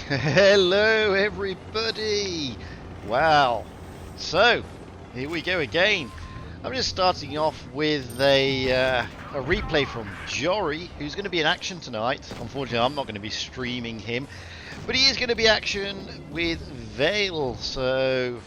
Hello everybody! Wow. So, here we go again. I'm just starting off with a replay from Jory, who's going to be in action tonight. Unfortunately, I'm not going to be streaming him, but he is going to be action with Vale, so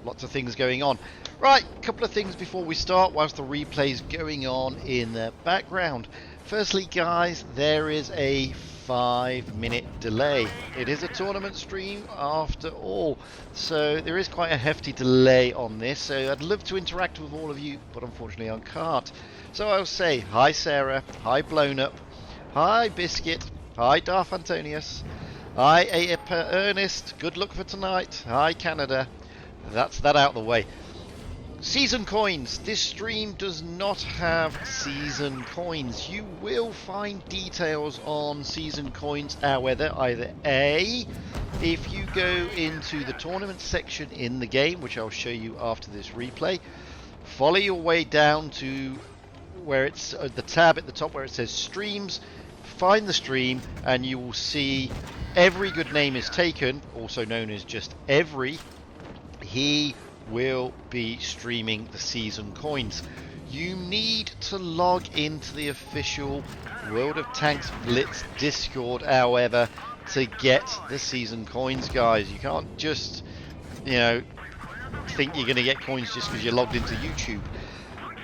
lots of things going on. Right, a couple of things before we start whilst the replay's going on in the background. Firstly, guys, there is a 5-minute delay. It is a tournament stream after all, so there is quite a hefty delay on this. So I'd love to interact with all of you, but unfortunately I can't. So I'll say hi Sarah, hi Blown Up, hi Biscuit, hi Darth Antonius, hi Ernest, good luck for tonight, hi Canada. That's that out of the way. Season coins. This stream does not have season coins. You will find details on season coins, however, either A, if you go into the tournament section in the game, which I'll show you after this replay, follow your way down to where it's the tab at the top where it says streams, find the stream, and you will see Every Good Name is Taken, also known as just Every. He will be streaming the season coins. You need to log into the official World of Tanks Blitz Discord, however, to get the season coins, guys. You can't just, think you're going to get coins just because you're logged into YouTube.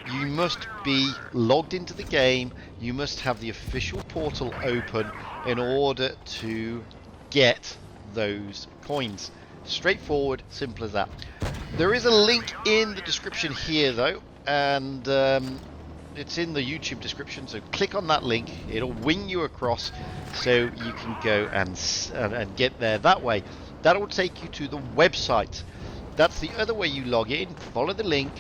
You must be logged into the game. You must have the official portal open in order to get those coins. Straightforward, simple as that. There is a link in the description here though, and it's in the YouTube description, so click on that link. It'll wing you across so you can go and get there that way. That will take you to the website. That's the other way you log in. Follow the link,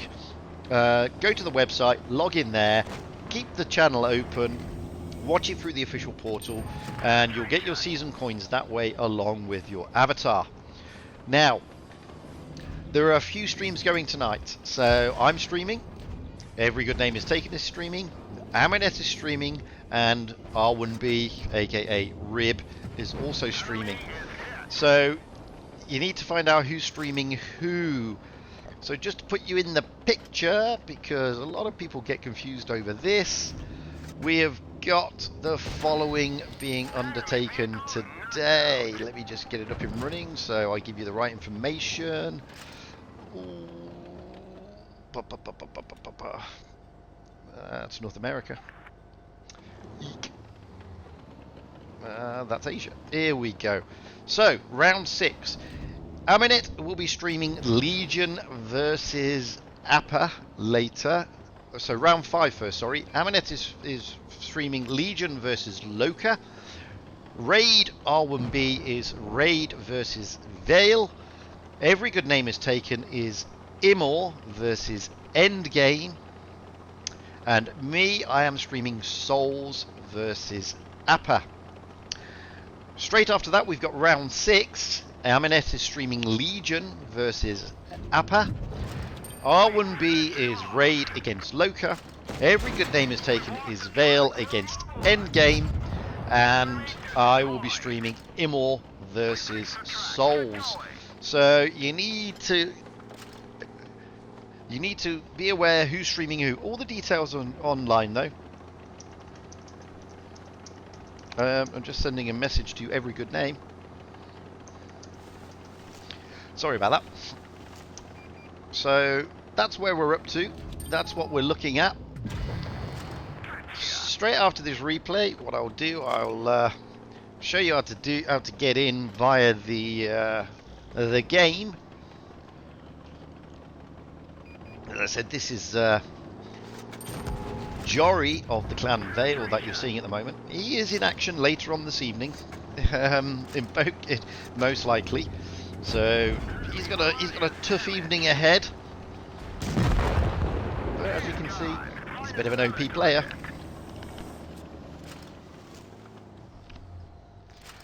go to the website, log in there, keep the channel open, watch it through the official portal, and you'll get your season coins that way along with your avatar. Now, there are a few streams going tonight. So I'm streaming, Every Good Name is Taken is streaming, Aminet is streaming, and R1B, aka Rib, is also streaming. So you need to find out who's streaming who. So just to put you in the picture, because a lot of people get confused over this, we have got the following being undertaken today. Let me just get it up and running so I give you the right information. That's North America. Eek. That's Asia. Here we go. So, round 6. Aminet will be streaming Legion versus Appa later. So, round 5 first, sorry. Aminet is streaming Legion versus Loka. Raid R1B is Raid versus Vale. Every Good Name is Taken is IMMOR versus Endgame. And me, I am streaming Souls versus Appa. Straight after that, we've got round 6. Aminet is streaming Legion versus Appa. R1B is Raid against Loka. Every Good Name is Taken is Vale against Endgame. And I will be streaming IMMOR versus Souls. So you need to be aware who's streaming who. All the details are online though. I'm just sending a message to Every Good Name. Sorry about that. So that's where we're up to. That's what we're looking at. Straight after this replay, what I'll do, I'll show you how to get in via the game. As I said, this is Jory of the Clan Vale that you're seeing at the moment. He is in action later on this evening, most likely. So he's got a tough evening ahead. But as you can see, he's a bit of an OP player.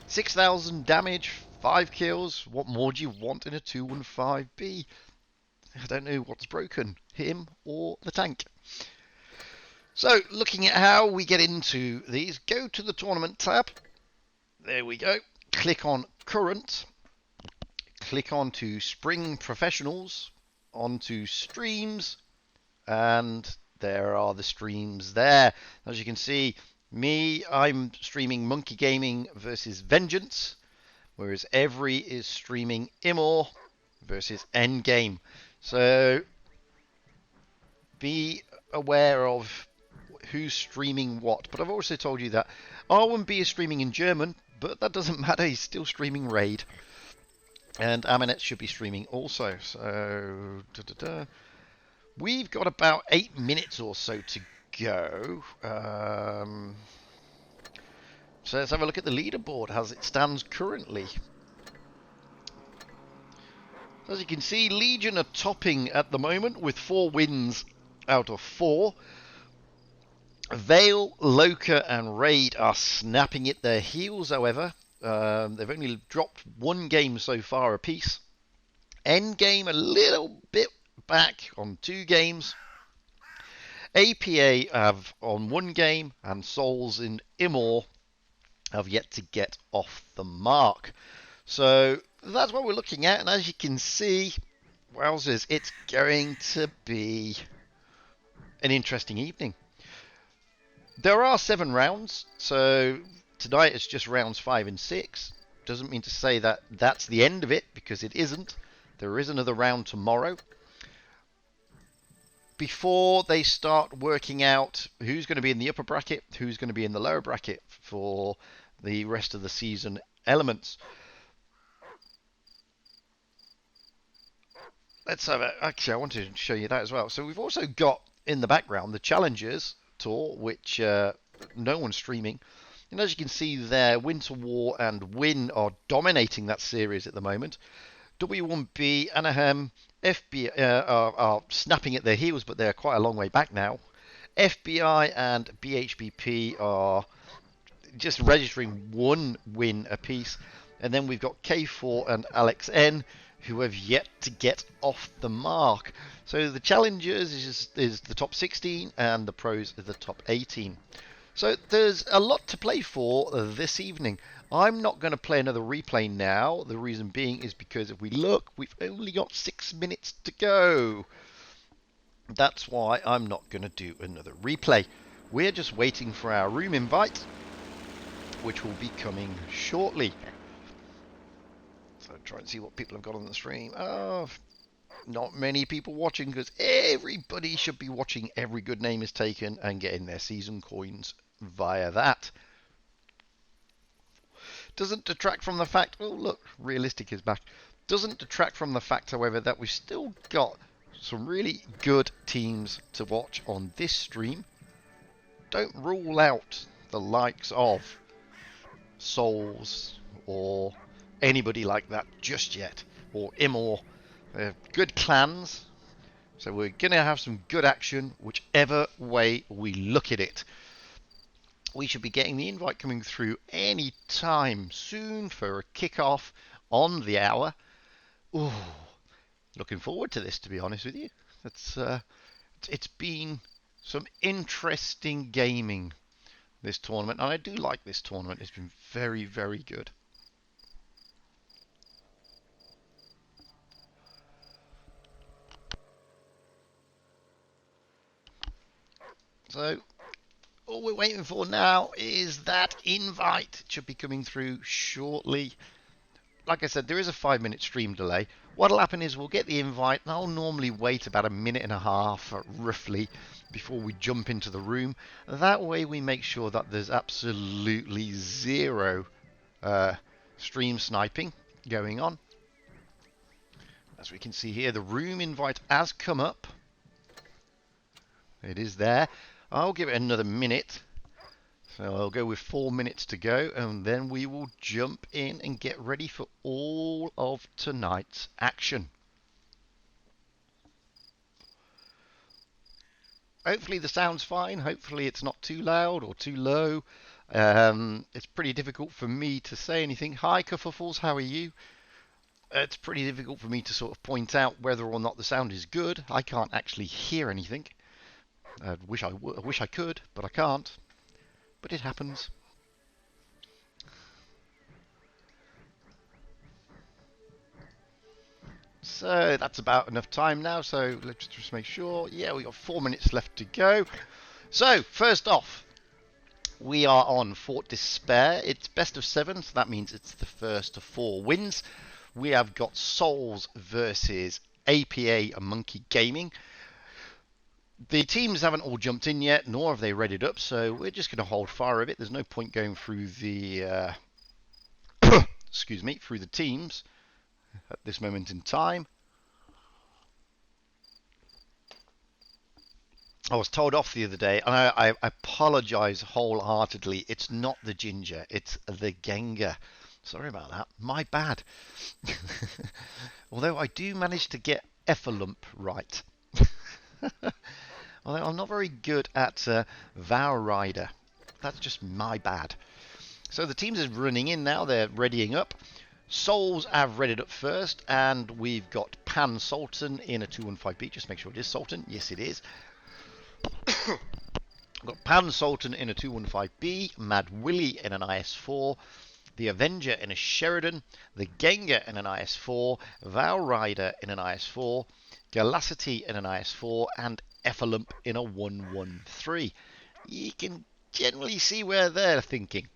6,000 damage, 5 kills. What more do you want in a 215B? I don't know what's broken, him or the tank. So, looking at how we get into these, go to the tournament tab. There we go. click on current, click on to Spring Professionals, onto streams, and there are the streams there. As you can see, I'm streaming MonkeyGaming versus Vengeance, whereas Every is streaming IMMOR versus Endgame. So be aware of who's streaming what. But I've also told you that R1B is streaming in German, but that doesn't matter. He's still streaming Raid. And Aminet should be streaming also. So we've got about 8 minutes or so to go. So let's have a look at the leaderboard as it stands currently. As you can see, Legion are topping at the moment with 4 wins out of 4. Vale, Loka and Raid are snapping at their heels, however. They've only dropped 1 game so far apiece. Endgame a little bit back on 2 games. APA have on 1 game, and Souls in IMMOR have yet to get off the mark. So that's what we're looking at, and as you can see, wowzers, it's going to be an interesting evening. There are 7 rounds, so tonight it's just rounds 5 and 6. Doesn't mean to say that that's the end of it, because it isn't. There is another round tomorrow. Before they start working out who's going to be in the upper bracket, who's going to be in the lower bracket for the rest of the season elements. Let's have a... Actually, I wanted to show you that as well. So we've also got in the background the Challengers Tour, which no one's streaming. And as you can see there, Winter War and Win are dominating that series at the moment. W1B, Anaheim, FBI are snapping at their heels, but they're quite a long way back now. FBI and BHBP are just registering 1 win apiece. And then we've got K4 and Alex N, who have yet to get off the mark. So the Challengers is the top 16, and the Pros is the top 18. So there's a lot to play for this evening. I'm not going to play another replay now. The reason being is because if we look, we've only got 6 minutes to go. That's why I'm not going to do another replay. We're just waiting for our room invite, which will be coming shortly. So try and see what people have got on the stream. Oh, not many people watching, because everybody should be watching Every Good Name Is Taken and getting their season coins via that. Doesn't detract from the fact... Oh, look, Realistic is back. Doesn't detract from the fact, however, that we've still got some really good teams to watch on this stream. Don't rule out the likes of Souls or anybody like that just yet, or IMMOR. They're good clans, so we're going to have some good action whichever way we look at it. We should be getting the invite coming through any time soon for a kick-off on the hour. Ooh, looking forward to this, to be honest with you. It's been some interesting gaming, this tournament, and I do like this tournament. It's been very, very good. So all we're waiting for now is that invite. It should be coming through shortly. Like I said, there is a 5-minute stream delay. What'll happen is we'll get the invite, and I'll normally wait about a minute and a half, roughly, before we jump into the room. That way we make sure that there's absolutely zero stream sniping going on. As we can see here, the room invite has come up. It is there. I'll give it another minute. So I'll go with 4 minutes to go, and then we will jump in and get ready for all of tonight's action. Hopefully the sound's fine. Hopefully it's not too loud or too low. It's pretty difficult for me to say anything. Hi, Kerfuffles, how are you? It's pretty difficult for me to sort of point out whether or not the sound is good. I can't actually hear anything. I wish I could, but I can't. But it happens. So that's about enough time now. So let's just make sure. Yeah, we got 4 minutes left to go. So first off, we are on Fort Despair. It's best of 7, so that means it's the first of 4 wins. We have got Souls versus APA and MonkeyGaming. The teams haven't all jumped in yet, nor have they readied up, so we're just going to hold fire a bit. There's no point going through the excuse me, through the teams at this moment in time. I was told off the other day, and I apologise wholeheartedly. It's not the ginger, it's the Gengar. Sorry about that. My bad. Although I do manage to get Effalump right. Although I'm not very good at Valrider. That's just my bad. So the teams are running in now. They're readying up. Souls have readied up first, and we've got Pan Sultan in a 215B. Just make sure it is Sultan. Yes, it is. I've got Pan Sultan in a 215B, Mad Willie in an IS4, the Avenger in a Sheridan, the Gengar in an IS4, Valrider in an IS4, Galacity in an IS4, and Effalump in a 113. You can generally see where they're thinking.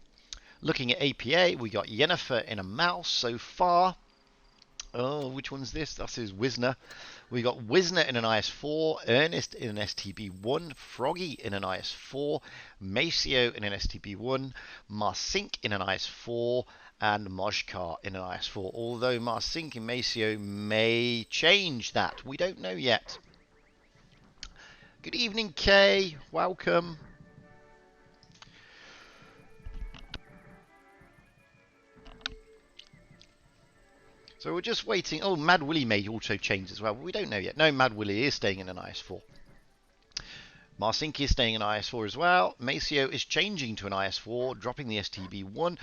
Looking at APA, we got Yennefer in a Mouse so far. Oh, which one's this? This is Wisner. We got Wisner in an IS4, Ernest in an STB1, Froggy in an IS4, Maceo in an STB1, Marsink in an IS4, and Mojkar in an IS4. Although Marsink and Maceo may change that. We don't know yet. Good evening, Kay. Welcome. So we're just waiting. Oh, Mad Willie may also change as well, but we don't know yet. No, Mad Willie is staying in an IS4. Marcinki is staying in IS4 as well. Maceo is changing to an IS4, dropping the STB1.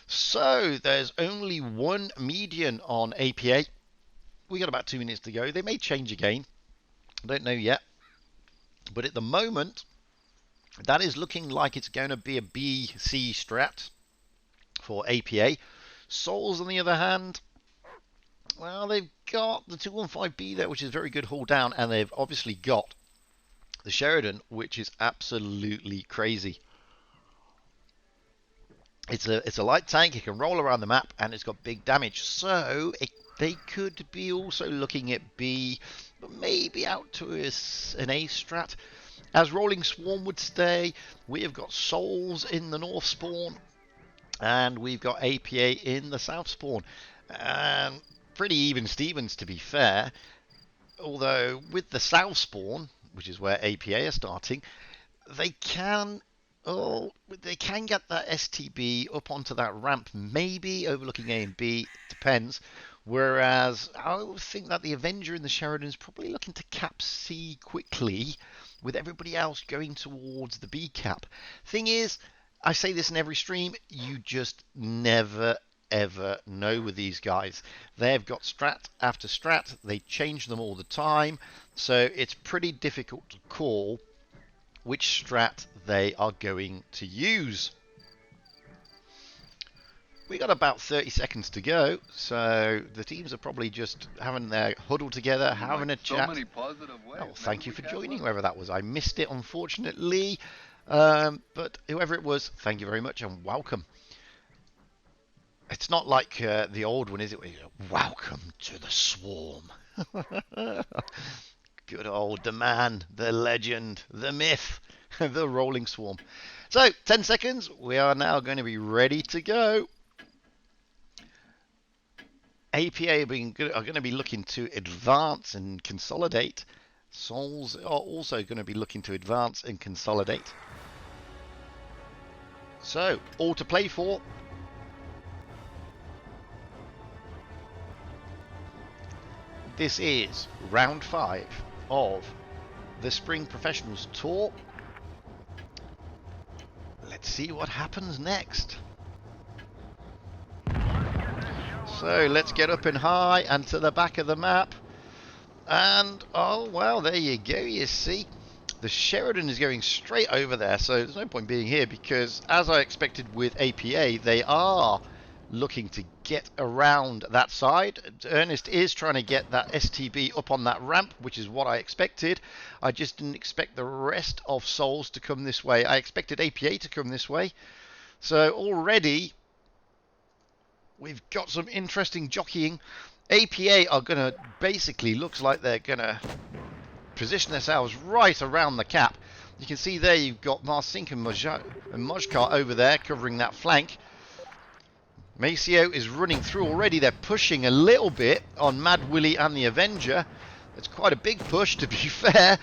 So there's only one median on APA. We got about 2 minutes to go. They may change again. I don't know yet. But at the moment, that is looking like it's going to be a BC strat for APA. Souls, on the other hand, well, they've got the 215B there, which is very good haul down, and they've obviously got the Sheridan, which is absolutely crazy. It's a light tank. It can roll around the map, and it's got big damage. So they could be also looking at B, but maybe out to an A strat. As Rolling Swarm would stay, we have got Souls in the North spawn, and we've got APA in the South spawn. Pretty even Stevens, to be fair. Although with the South spawn, which is where APA are starting, they can get that STB up onto that ramp, maybe overlooking A and B, depends. Whereas I would think that the Avenger in the Sheridan is probably looking to cap C quickly, with everybody else going towards the B cap. Thing is, I say this in every stream, you just never ever know with these guys. They've got strat after strat. They change them all the time. So it's pretty difficult to call which strat they are going to use. We got about 30 seconds to go, so the teams are probably just having their huddle together, having a chat. Oh, thank you for joining, whoever that was. I missed it, unfortunately, but whoever it was, thank you very much and welcome. It's not like the old one, is it? Welcome to the swarm. Good old the man, the legend, the myth, the rolling swarm. So 10 seconds. We are now going to be ready to go. APA are going to be looking to advance and consolidate. Souls are also going to be looking to advance and consolidate. So all to play for. This is round 5 of the Spring Professionals Tour. Let's see what happens next. So let's get up and high and to the back of the map. And, oh, well, there you go. You see, the Sheridan is going straight over there. So there's no point being here because, as I expected with APA, they are looking to get around that side. Ernest is trying to get that STB up on that ramp, which is what I expected. I just didn't expect the rest of Souls to come this way. I expected APA to come this way. So already we've got some interesting jockeying. APA are going to basically, looks like they're going to position themselves right around the cap. You can see there you've got Marsink and Mojkar over there covering that flank. Maceo is running through already. They're pushing a little bit on Mad Willie and the Avenger. It's quite a big push, to be fair.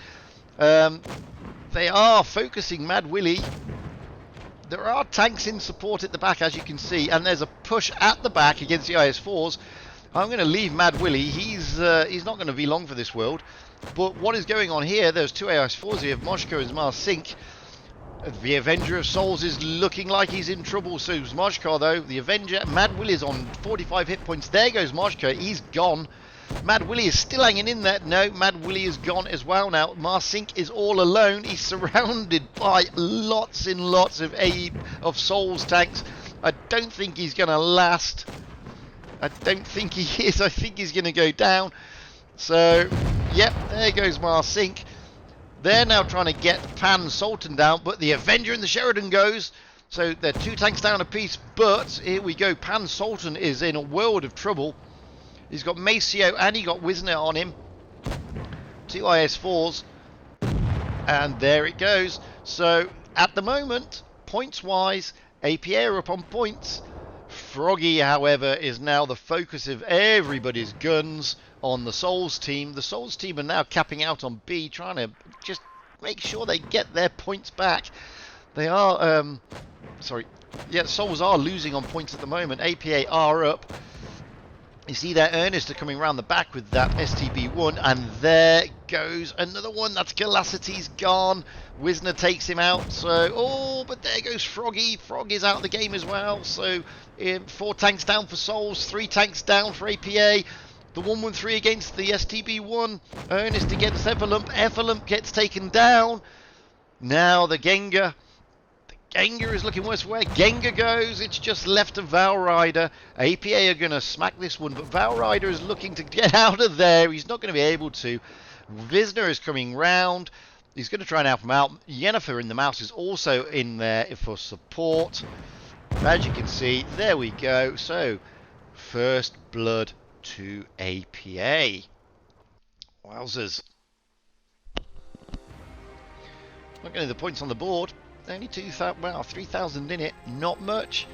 They are focusing Mad Willie. There are tanks in support at the back, as you can see, and there's a push at the back against the IS-4s. I'm going to leave Mad Willie. He's not going to be long for this world. But what is going on here? There's two IS-4s here, Mojko and Marsink. The Avenger of Souls is looking like he's in trouble. So is Mojko, though. The Avenger, Mad Willie is on 45 hit points. There goes Mojko. He's gone. Mad Willie is still hanging in there. No, Mad Willie is gone as well now. Marsink is all alone. He's surrounded by lots and lots of Souls tanks. I don't think he's going to last. I don't think he is. I think he's going to go down. So, yep, there goes Marsink. They're now trying to get Pan Sultan down, but the Avenger and the Sheridan goes. So they're two tanks down a piece, but here we go. Pan Sultan is in a world of trouble. He's got Maceo and he got Wisner on him. Two IS-4s. And there it goes. So at the moment, points-wise, APA are up on points. Froggy, however, is now the focus of everybody's guns on the Souls team. The Souls team are now capping out on B, trying to just make sure they get their points back. They are, Souls are losing on points at the moment. APA are up. You see there, Ernest are coming around the back with that STB1, and there goes another one. That's Galactity's gone. Wisner takes him out. So, but there goes Froggy. Frog is out of the game as well. So, 4 tanks down for Souls, 3 tanks down for APA. The 113 against the STB1. Ernest against Effalump. Effalump gets taken down. Now the Gengar. Gengar is looking worse. Where Gengar goes, it's just left of Valrider. APA are going to smack this one, but Valrider is looking to get out of there. He's not going to be able to. Wisner is coming round. He's going to try and help him out. Yennefer in the mouse is also in there for support. As you can see, there we go. So, first blood to APA. Wowzers. Looking at the points on the board, only 3,000 in it, not much.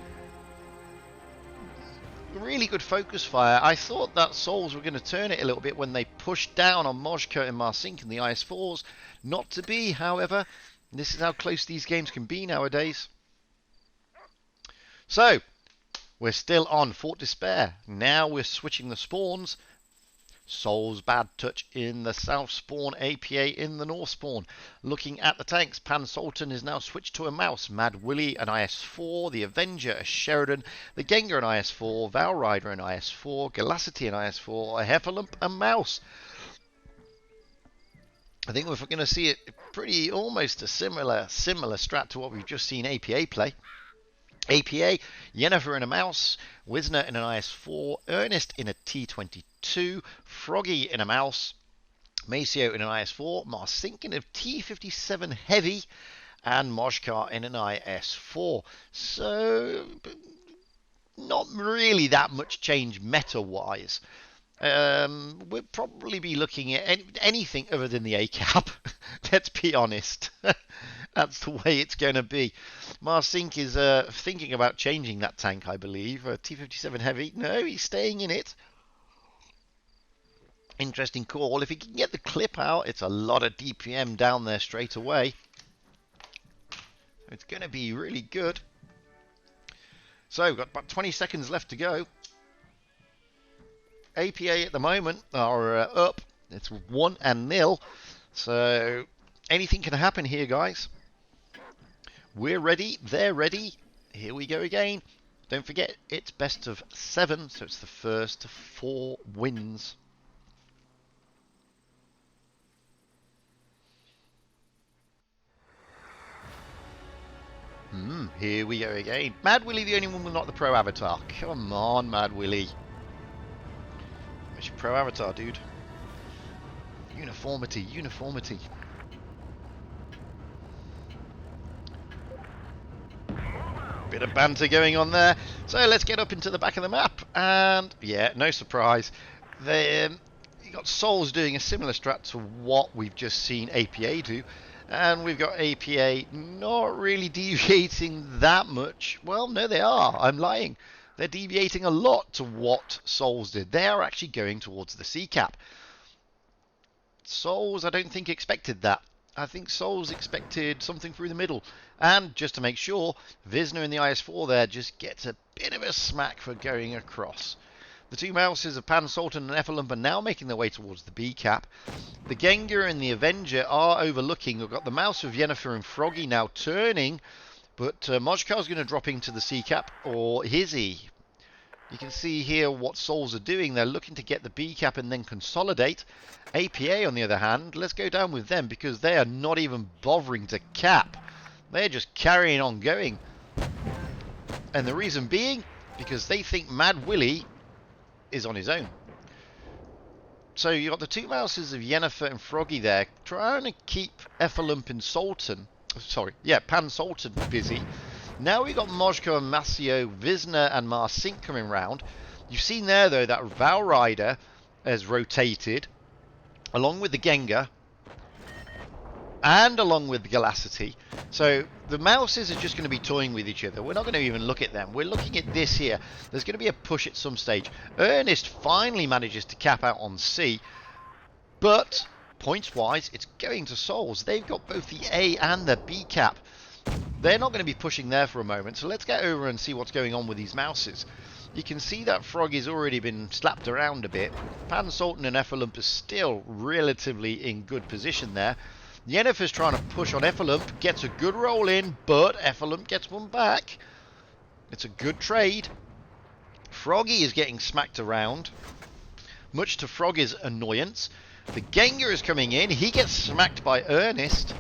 Really good focus fire. I thought that Souls were going to turn it a little bit when they pushed down on Mojko and Marsink and the IS-4s. Not to be, however. This is how close these games can be nowadays. So, we're still on Fort Despair. Now we're switching the spawns. Souls bad touch in the south spawn, APA in the north spawn. Looking at the tanks, Pan Sultan is now switched to a mouse. Mad Willie an IS-4, the Avenger a Sheridan, the Gengar an IS-4, Valrider an IS-4, Galacity an IS-4, a Heffalump a mouse. I think we're going to see it pretty almost a similar strat to what we've just seen APA play. APA, Yennefer in a mouse, Wisner in an IS-4, Ernest in a T-22, Froggy in a mouse, Maceo in an IS-4, Marsink in a T-57 heavy, and Mojkar in an IS-4. So, not really that much change meta-wise. We'll probably be looking at anything other than the A-cap. Let's be honest. That's the way it's going to be. Marsink is thinking about changing that tank, I believe. T-57 heavy. No, he's staying in it. Interesting call. If he can get the clip out, it's a lot of DPM down there straight away. It's going to be really good. So, we've got about 20 seconds left to go. APA at the moment are up. It's 1-0. So, anything can happen here, guys. We're ready. They're ready. Here we go again. Don't forget, it's best of 7, so it's the first 4 wins. Here we go again. Mad Willie, the only one with not the pro avatar. Come on, Mad Willie. Where's your pro avatar, dude? Uniformity, uniformity. Bit of banter going on there. So let's get up into the back of the map. And yeah, no surprise. You got Souls doing a similar strat to what we've just seen APA do. And we've got APA not really deviating that much. Well, no, they are. I'm lying. They're deviating a lot to what Souls did. They are actually going towards the C cap. Souls, I don't think expected that. I think Souls expected something through the middle. And just to make sure, Visner in the IS-4 there just gets a bit of a smack for going across. The two mouses of Pan, Sultan and Effalump are now making their way towards the B cap. The Gengar and the Avenger are overlooking. We've got the mouse of Yennefer and Froggy now turning. But Mojkar's going to drop into the C cap, or is he? You can see here what Souls are doing. They're looking to get the B cap and then consolidate. APA, on the other hand, let's go down with them because they are not even bothering to cap. They're just carrying on going. And the reason being, because they think Mad Willie is on his own. So you got the two mouses of Yennefer and Froggy there trying to keep Effalump and Sultan, sorry, yeah, Pan Sultan busy. Now we got Mojko and Masio, Visner and Marsink coming round. You've seen there though that Valrider has rotated along with the Gengar and along with the Galacity. So the mouses are just going to be toying with each other. We're not going to even look at them. We're looking at this here. There's going to be a push at some stage. Ernest finally manages to cap out on C, but points-wise, it's going to Souls. They've got both the A and the B cap. They're not going to be pushing there for a moment, so let's get over and see what's going on with these mouses. You can see that Froggy's already been slapped around a bit. Pan, Sultan and Effalump are still relatively in good position there. Yennefer's trying to push on Effalump, gets a good roll in, but Effalump gets one back. It's a good trade. Froggy is getting smacked around, much to Froggy's annoyance. The Gengar is coming in, he gets smacked by Ernest.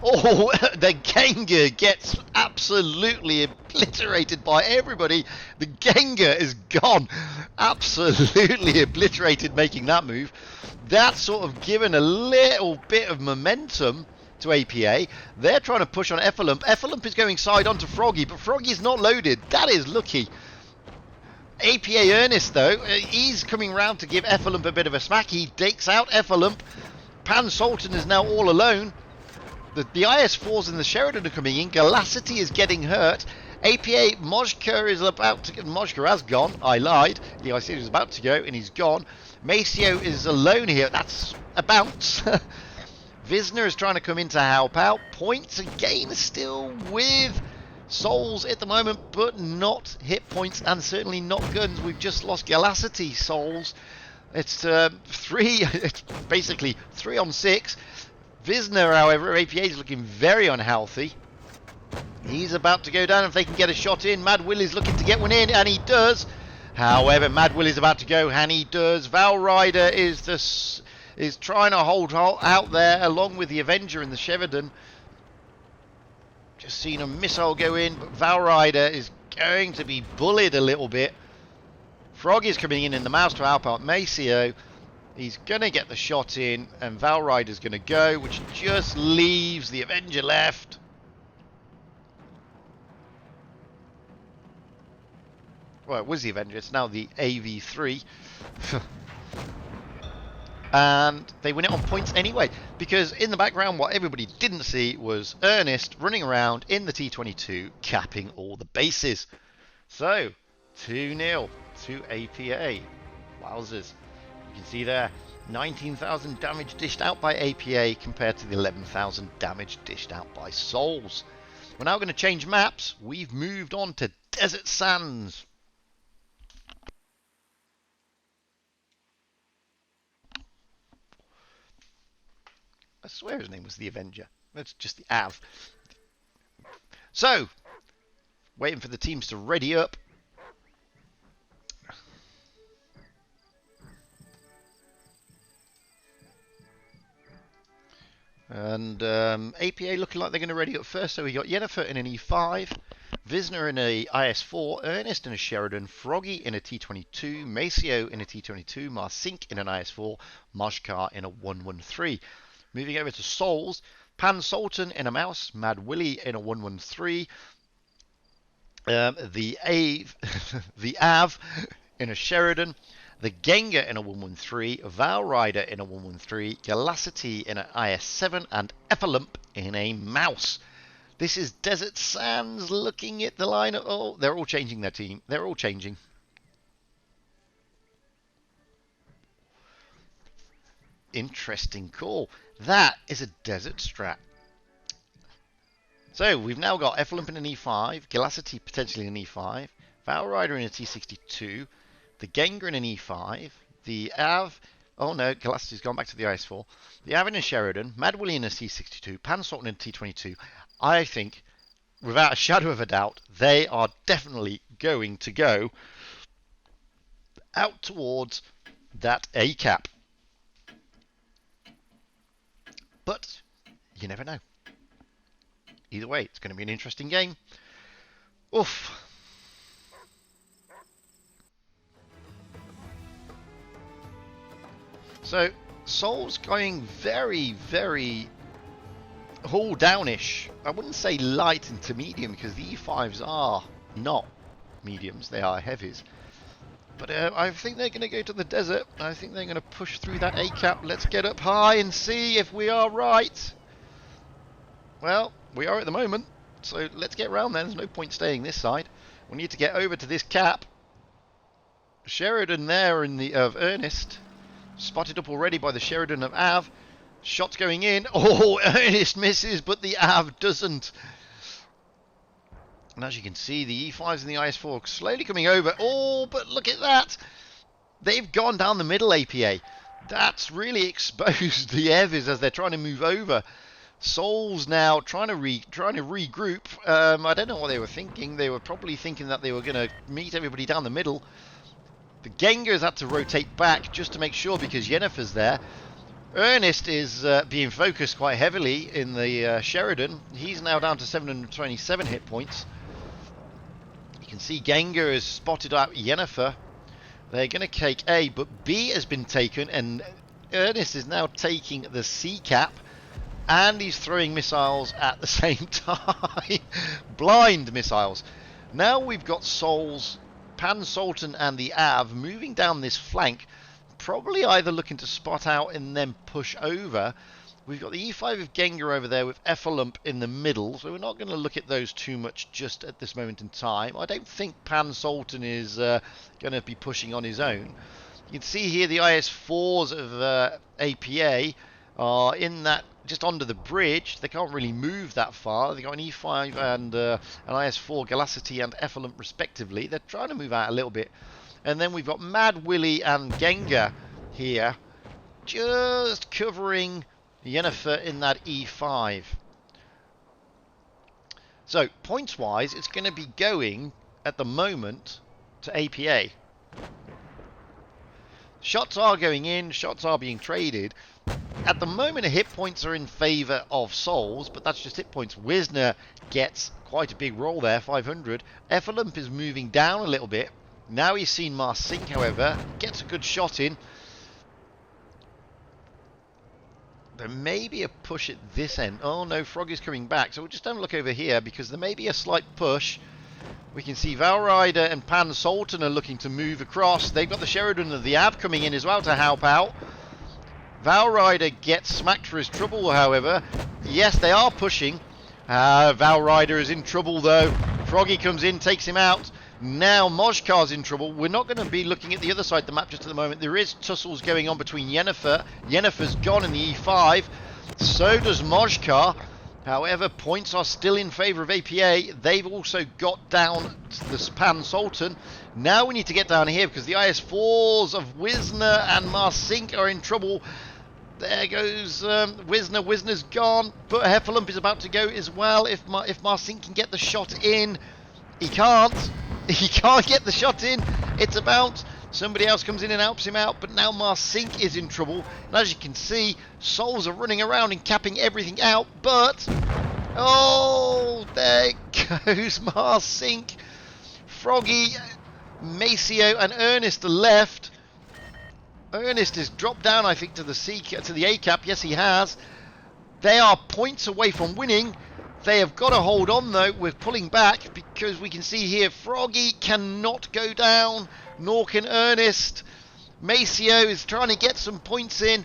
Oh, the Gengar gets absolutely obliterated by everybody. The Gengar is gone. Absolutely obliterated making that move. That's sort of given a little bit of momentum to APA. They're trying to push on Effalump. Effalump is going side on to Froggy, but Froggy's not loaded. That is lucky. APA Ernest, though, he's coming round to give Effalump a bit of a smack. He takes out Effalump. Pan Sultan is now all alone. The IS-4s and the Sheridan are coming in. Galacity is getting hurt. APA Mojka is about to... Mojka has gone. I lied. Yeah, I said he was about to go, and he's gone. Maceo is alone here. That's a bounce. Visner is trying to come in to help out. Points again still with Souls at the moment, but not hit points and certainly not guns. We've just lost Galacity, Souls. It's it's basically 3 on 6. Visner, however, APA is looking very unhealthy. He's about to go down if they can get a shot in. Mad Willie's looking to get one in, and he does. However, Mad Willie's about to go, and he does. Valrider is trying to hold out there, along with the Avenger and the Sheridan. Just seen a missile go in, but Valrider is going to be bullied a little bit. Frog is coming in the mouse to help out Maceo. He's going to get the shot in, and Valrider's going to go, which just leaves the Avenger left. Well, it was the Avenger. It's now the AV3. And they win it on points anyway, because in the background, what everybody didn't see was Ernest running around in the T22, capping all the bases. So, 2-0 to APA. Wowzers. You can see there, 19,000 damage dished out by APA compared to the 11,000 damage dished out by Souls. We're now going to change maps. We've moved on to Desert Sands. I swear his name was the Avenger. That's just the Av. So, waiting for the teams to ready up. And APA looking like they're going to ready up first. So we got Yennefer in an E5, Visner in a IS4, Ernest in a Sheridan, Froggy in a T22, Maceo in a T22, Marsink in an IS4, Moshkar in a 113. Moving over to Souls, Pan Sultan in a Mouse, Mad Willie in a 113, the Av in a Sheridan, the Gengar in a 113, Val Rider in a 113, Galacity in an IS7, and Effalump in a Mouse. This is Desert Sands looking at the lineup. Oh, they're all changing their team. They're all changing. Interesting call. That is a Desert Strat. So we've now got Effalump in an E5, Galacity potentially in an E5, Val Rider in a T62, the Gengar in an E5, the Av, oh no, Galacity's gone back to the IS4, the Av in a Sheridan, Mad Willie in a T62, Pan Sultan in a T22. I think, without a shadow of a doubt, they are definitely going to go out towards that A cap. But you never know. Either way, it's going to be an interesting game. Oof. So, Soul's going very, very hull downish. I wouldn't say light into medium because the E5s are not mediums, they are heavies. But I think they're going to go to the desert. I think they're going to push through that A cap. Let's get up high and see if we are right. Well, we are at the moment, so let's get around there. There's no point staying this side. We need to get over to this cap. Sheridan there in the of Ernest. Spotted up already by the Sheridan of Av. Shots going in. Oh, Ernest misses, but the Av doesn't. And as you can see, the E5s and the IS4 slowly coming over. Oh, but look at that. They've gone down the middle, APA. That's really exposed the Evis as they're trying to move over. Souls now trying to regroup. I don't know what they were thinking. They were probably thinking that they were going to meet everybody down the middle. The Gengar's had to rotate back just to make sure because Yennefer's there. Ernest is being focused quite heavily in the Sheridan. He's now down to 727 hit points. You can see Gengar has spotted out Yennefer. They're going to take A, but B has been taken, and Ernest is now taking the C cap. And he's throwing missiles at the same time. Blind missiles. Now we've got Souls, Pan Sultan and the Av moving down this flank. Probably either looking to spot out and then push over. We've got the E5 of Gengar over there with Effalump in the middle. So we're not going to look at those too much just at this moment in time. I don't think Pan Sultan is going to be pushing on his own. You can see here the IS4s of APA are in that just under the bridge. They can't really move that far. They've got an E5 and an IS4 Galacity and Effalump respectively. They're trying to move out a little bit. And then we've got Mad Willie and Gengar here just covering Yennefer in that E5. So points wise it's going to be going at the moment to APA. Shots are going in, shots are being traded. At the moment, hit points are in favour of Souls, but that's just hit points. Wisner gets quite a big roll there, 500. Effalump is moving down a little bit. Now he's seen Marsink, however. Gets a good shot in. There may be a push at this end. Oh no, Frog is coming back. So we'll just have a look over here because there may be a slight push. We can see Valrider and Pan Sultan are looking to move across. They've got the Sheridan of the Av coming in as well to help out. Valrider gets smacked for his trouble, however. Yes, they are pushing. Valrider is in trouble, though. Froggy comes in, takes him out. Now Mojkar's in trouble. We're not going to be looking at the other side of the map just at the moment. There is tussles going on between Yennefer. Yennefer's gone in the E5. So does Mojkar. However, points are still in favour of APA. They've also got down to the Pan Sultan. Now we need to get down here because the IS4s of Wisner and Marsink are in trouble. There goes Wisner. Wisner's gone, but Effalump is about to go as well. If Marsink can get the shot in, he can't. He can't get the shot in. It's about Somebody else comes in and helps him out, but now Marsink is in trouble. And as you can see, Souls are running around and capping everything out, but... oh, there goes Marsink. Froggy, Maceo and Ernest are left. Ernest has dropped down, I think, to the A cap. Yes, he has. They are points away from winning. They have got to hold on, though. We're pulling back because we can see here Froggy cannot go down, nor can Ernest. Maceo is trying to get some points in.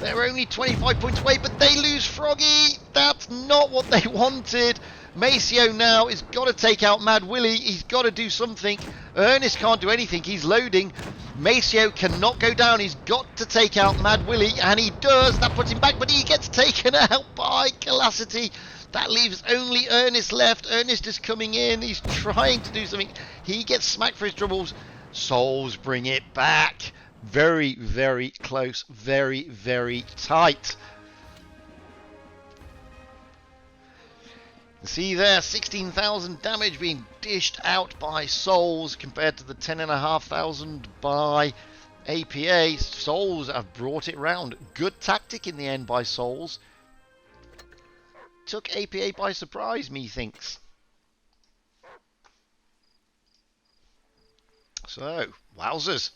They're only 25 points away, but they lose Froggy. That's not what they wanted. Maceo now has got to take out Mad Willie. He's got to do something. Ernest can't do anything. He's loading. Maceo cannot go down. He's got to take out Mad Willie, and he does. That puts him back, but he gets taken out by Galacity. That leaves only Ernest left. Ernest is coming in. He's trying to do something. He gets smacked for his troubles. Souls bring it back. Very, very close. Very, very tight. See there, 16,000 damage being dished out by Souls compared to the 10,500 by APA. Souls have brought it round. Good tactic in the end by Souls. Took APA by surprise, methinks. So, wowzers.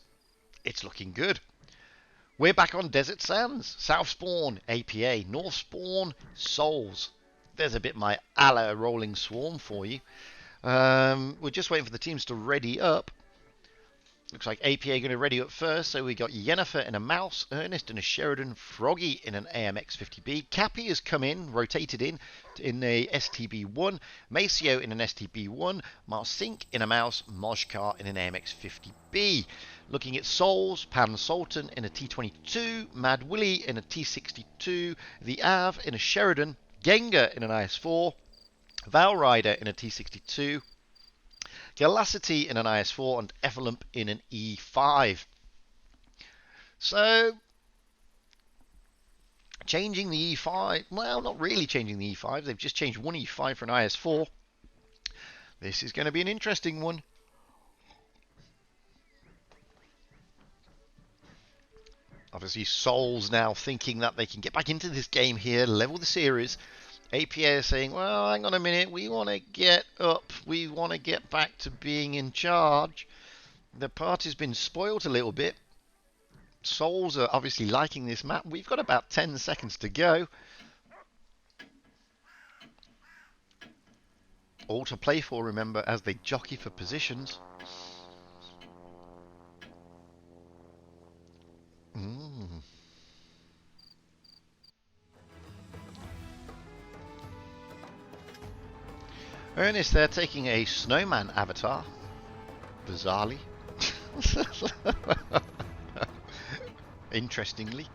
It's looking good. We're back on Desert Sands. South Spawn, APA. North Spawn, Souls. There's a bit my a la Rolling Swarm for you. We're just waiting for the teams to ready up. Looks like APA going to ready up first. So we got Yennefer in a Mouse, Ernest in a Sheridan, Froggy in an AMX 50B. Cappy has come in, rotated in a STB1. Maceo in an STB1. Marsink in a Mouse, Mojkar in an AMX 50B. Looking at Souls, Pan Sultan in a T22. Mad Willie in a T62. The Av in a Sheridan. Gengar in an IS4, Valrider in a T62, Galacity in an IS4, and Effalump in an E5. So, changing the E5, well, not really changing the E5, they've just changed one E5 for an IS4. This is going to be an interesting one. Obviously, Souls now thinking that they can get back into this game here, level the series. APA is saying, well, hang on a minute, we want to get up. We want to get back to being in charge. The party's been spoiled a little bit. Souls are obviously liking this map. We've got about 10 seconds to go. All to play for, remember, as they jockey for positions. Ernest there taking a snowman avatar, bizarrely. Interestingly.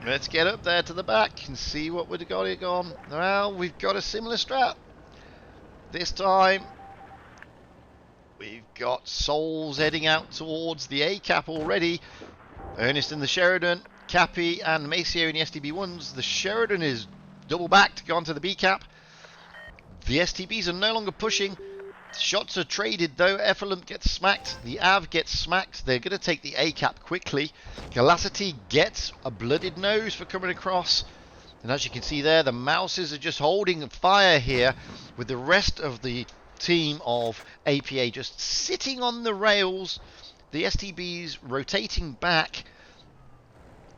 Let's get up there to the back and see what we've got it on. Well, we've got a similar strat. This time, we've got Souls heading out towards the A cap already. Ernest in the Sheridan, Cappy and Maceo in the STB1s. The Sheridan is double backed, gone to the B cap. The STBs are no longer pushing. Shots are traded though. Effalump gets smacked. The Av gets smacked. They're going to take the A cap quickly. Galacity gets a blooded nose for coming across. And as you can see there, the Mouses are just holding fire here with the rest of the team of APA just sitting on the rails. The STBs rotating back.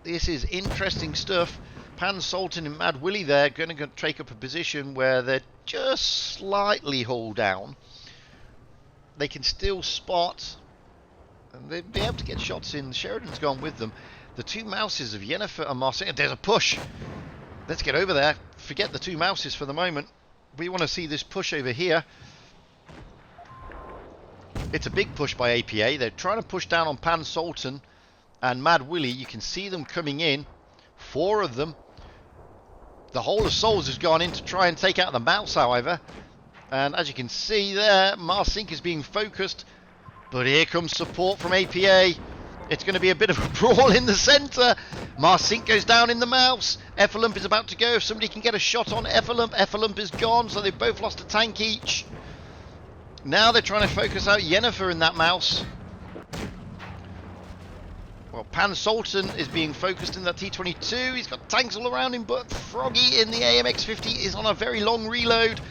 This is interesting stuff. Pan Sultan and Mad Willie there going to take up a position where they're just slightly hauled down. They can still spot, and they'll be able to get shots in. Sheridan's gone with them. The two Mouses of Yennefer and Marseille. There's a push. Let's get over there. Forget the two Mouses for the moment. We want to see this push over here. It's a big push by APA. They're trying to push down on Pan Sultan and Mad Willie. You can see them coming in. 4 of them. The whole of Souls has gone in to try and take out the Mouse, however. And as you can see there, Marsink is being focused. But here comes support from APA. It's going to be a bit of a brawl in the centre. Marsink goes down in the mouse. Effalump is about to go. If somebody can get a shot on Effalump. Effalump is gone, so they've both lost a tank each. Now they're trying to focus out Yennefer in that mouse. Well, Pan Sultan is being focused in that T-22. He's got tanks all around him, but Froggy in the AMX-50 is on a very long reload.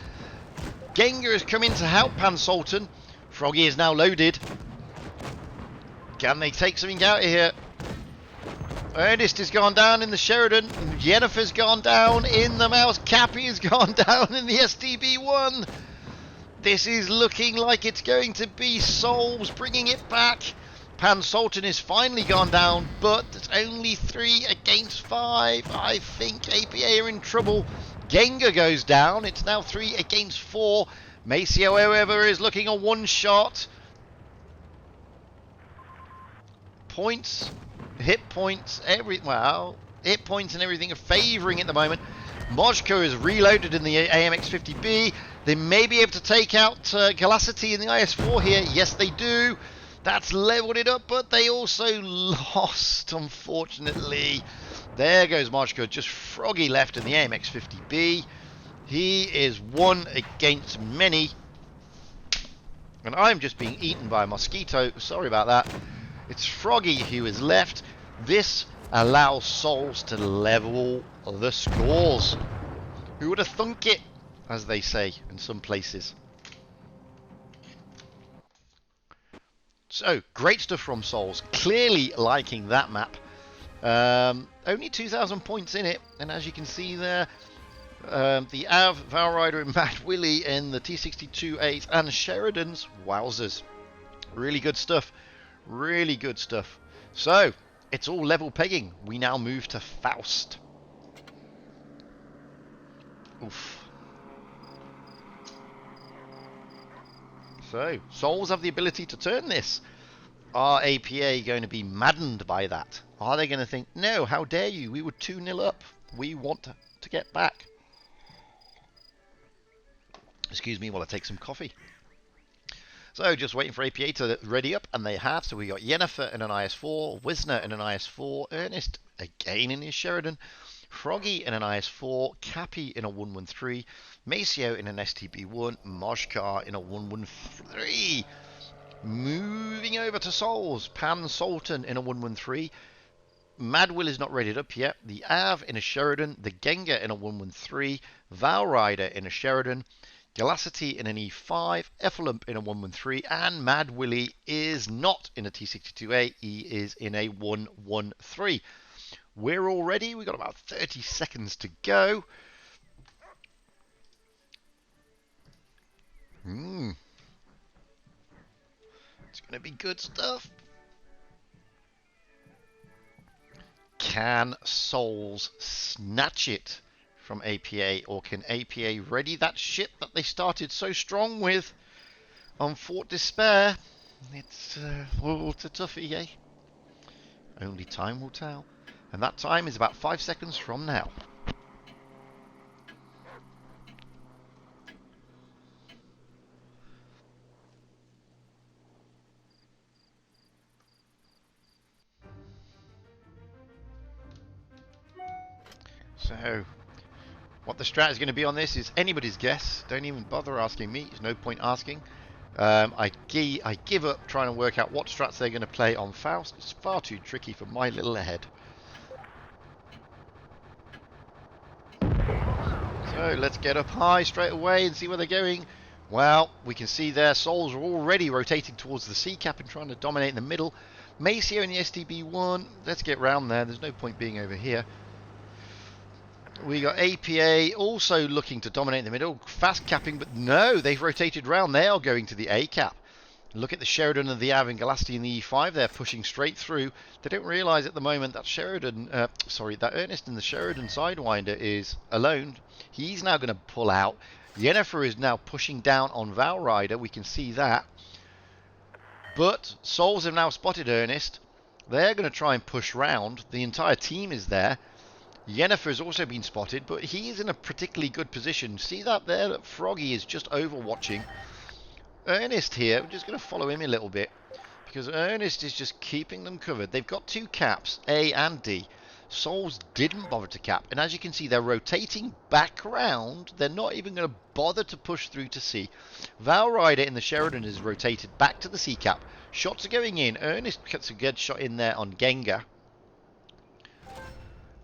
Gengar has come in to help Pan Sultan. Froggy is now loaded. Can they take something out of here? Ernest has gone down in the Sheridan. Yennefer's gone down in the mouse. Cappy has gone down in the STB-1. This is looking like it's going to be Souls bringing it back. Pan Sultan is finally gone down, but it's only 3 against 5. I think APA are in trouble. Gengar goes down. It's now 3 against 4. Maceo, however, is looking a one-shot. Points, hit points, hit points and everything are favouring at the moment. Mojko is reloaded in the AMX-50B. They may be able to take out Galacity in the IS-4 here. Yes, they do. That's leveled it up, but they also lost, unfortunately. There goes Mojko, just Froggy left in the AMX-50B. He is 1 against many. And I'm just being eaten by a mosquito. Sorry about that. It's Froggy who is left. This allows Souls to level the scores. Who would have thunk it, as they say in some places. So, great stuff from Souls. Clearly liking that map. Only 2,000 points in it. And as you can see there, the Av, Valrider and Mad Willie in the T62-8 and Sheridan's. Wowzers. Really good stuff. Really good stuff. So, it's all level pegging. We now move to Faust. Oof. So, Souls have the ability to turn this. Are APA going to be maddened by that? Are they going to think, no, how dare you? We were 2-0 up. We want to get back. Excuse me while I take some coffee. So, just waiting for APA to ready up, and they have. So, we got Yennefer in an IS-4, Wisner in an IS-4, Ernest again in his Sheridan, Froggy in an IS-4, Cappy in a 113, Maceo in an STB-1, Mojkar in a 113. Moving over to Souls, Pan Sultan in a 113. Madwill is not readied up yet. The Av in a Sheridan, the Gengar in a 113, Valrider in a Sheridan, Galacity in an E5, Effalump in a 113, and Mad Willie is not in a T62A, he is in a 113. We're all ready, we've got about 30 seconds to go. It's going to be good stuff. Can Souls snatch it from APA, or can APA ready that ship that they started so strong with on Fort Despair? It's a toughie, eh? Only time will tell. And that time is about 5 seconds from now. So, what the strat is going to be on this is anybody's guess. Don't even bother asking me. There's no point asking. I give up trying to work out what strats they're going to play on Faust. It's far too tricky for my little head. So let's get up high straight away and see where they're going. Well, we can see their Souls are already rotating towards the C cap and trying to dominate in the middle. Maceo in the STB-1. Let's get round there. There's no point being over here. We got APA also looking to dominate in the middle. Fast capping, but no, they've rotated round. They are going to the A cap. Look at the Sheridan and the Av and Galacity in the E5. They're pushing straight through. They don't realise at the moment that that Ernest in the Sheridan Sidewinder is alone. He's now going to pull out. Yennefer is now pushing down on Valrider. We can see that. But Souls have now spotted Ernest. They're going to try and push round. The entire team is there. Yennefer has also been spotted, but he is in a particularly good position. See that there? That Froggy is just overwatching. Ernest here, we're just going to follow him a little bit, because Ernest is just keeping them covered. They've got 2 caps, A and D. Souls didn't bother to cap, and as you can see, they're rotating back around. They're not even going to bother to push through to C. Valrider in the Sheridan is rotated back to the C cap. Shots are going in. Ernest gets a good shot in there on Gengar.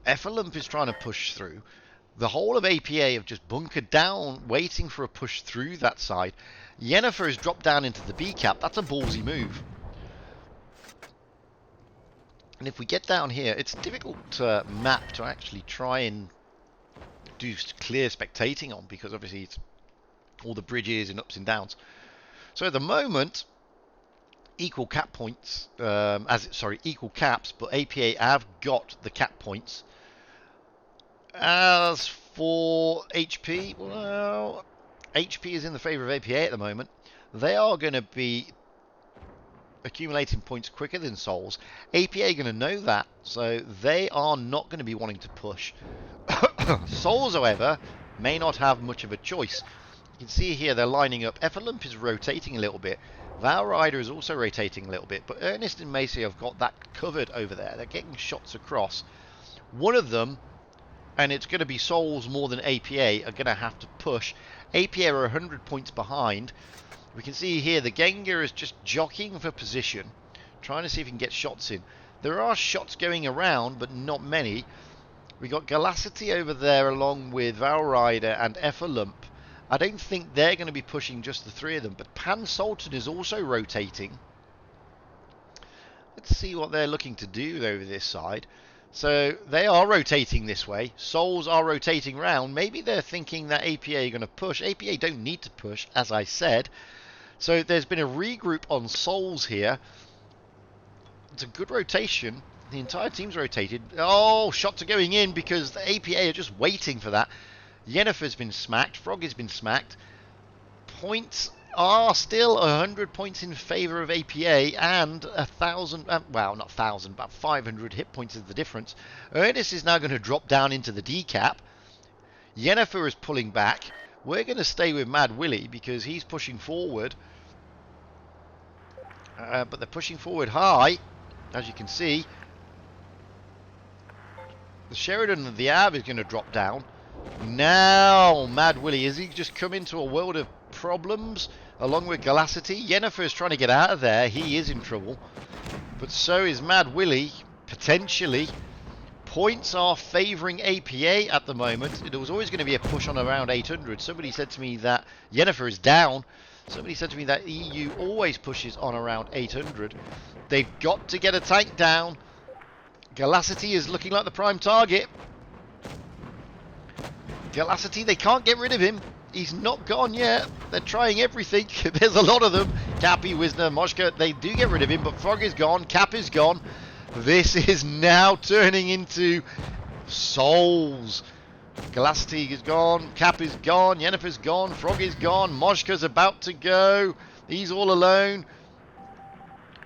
Effalump is trying to push through. The whole of APA have just bunkered down, waiting for a push through that side. Yennefer has dropped down into the B cap. That's a ballsy move. And if we get down here, it's a difficult map to actually try and do clear spectating on, because obviously it's all the bridges and ups and downs. So at the moment, equal cap points, equal caps, but APA have got the cap points. As for HP, well, HP is in the favour of APA at the moment. They are going to be accumulating points quicker than Souls. APA are going to know that, so they are not going to be wanting to push. Souls, however, may not have much of a choice. You can see here they're lining up. Effalump is rotating a little bit. Valrider is also rotating a little bit, but Ernest and Macy have got that covered over there. They're getting shots across. One of them, and it's going to be Souls more than APA, are going to have to push. APA are 100 points behind. We can see here the Gengar is just jockeying for position, trying to see if he can get shots in. There are shots going around, but not many. We got Galacity over there along with Valrider and Effalump. I don't think they're going to be pushing just the 3 of them, but Pan Sultan is also rotating. Let's see what they're looking to do over this side. So they are rotating this way. Souls are rotating round. Maybe they're thinking that APA are going to push. APA don't need to push, as I said. So there's been a regroup on Souls here. It's a good rotation. The entire team's rotated. Oh, shots are going in because the APA are just waiting for that. Yennefer's been smacked. Frog has been smacked. Points are still 100 points in favour of APA, and 1,000, well, not 1,000, but 500 hit points is the difference. Ernest is now going to drop down into the D cap. Yennefer is pulling back. We're going to stay with Mad Willie because he's pushing forward. But they're pushing forward high, as you can see. The Sheridan of the Av is going to drop down. Now, Mad Willie, is he just come into a world of problems along with Galacity? Yennefer is trying to get out of there. He is in trouble. But so is Mad Willie, potentially. Points are favouring APA at the moment. There was always going to be a push on around 800. Somebody said to me that Yennefer is down. Somebody said to me that EU always pushes on around 800. They've got to get a tank down. Galacity is looking like the prime target. Galacity, they can't get rid of him. He's not gone yet. They're trying everything. There's a lot of them. Cappy, Wisner, Moshka, they do get rid of him, but Frog is gone. Cap is gone. This is now turning into Souls. Galacity is gone. Cap is gone. Yennefer's gone. Frog is gone. Moshka's about to go. He's all alone.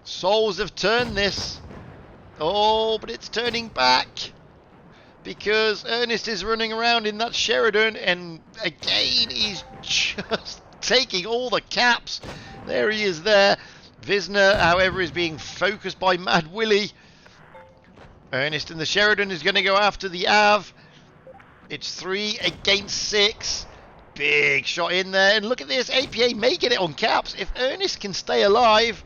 Souls have turned this. Oh, but it's turning back. Because Ernest is running around in that Sheridan, and again he's just taking all the caps. There he is there. Wisner, however, is being focused by Mad Willie. Ernest and the Sheridan is going to go after the Av. It's 3 against 6. Big shot in there, and look at this. APA may get it on caps if Ernest can stay alive.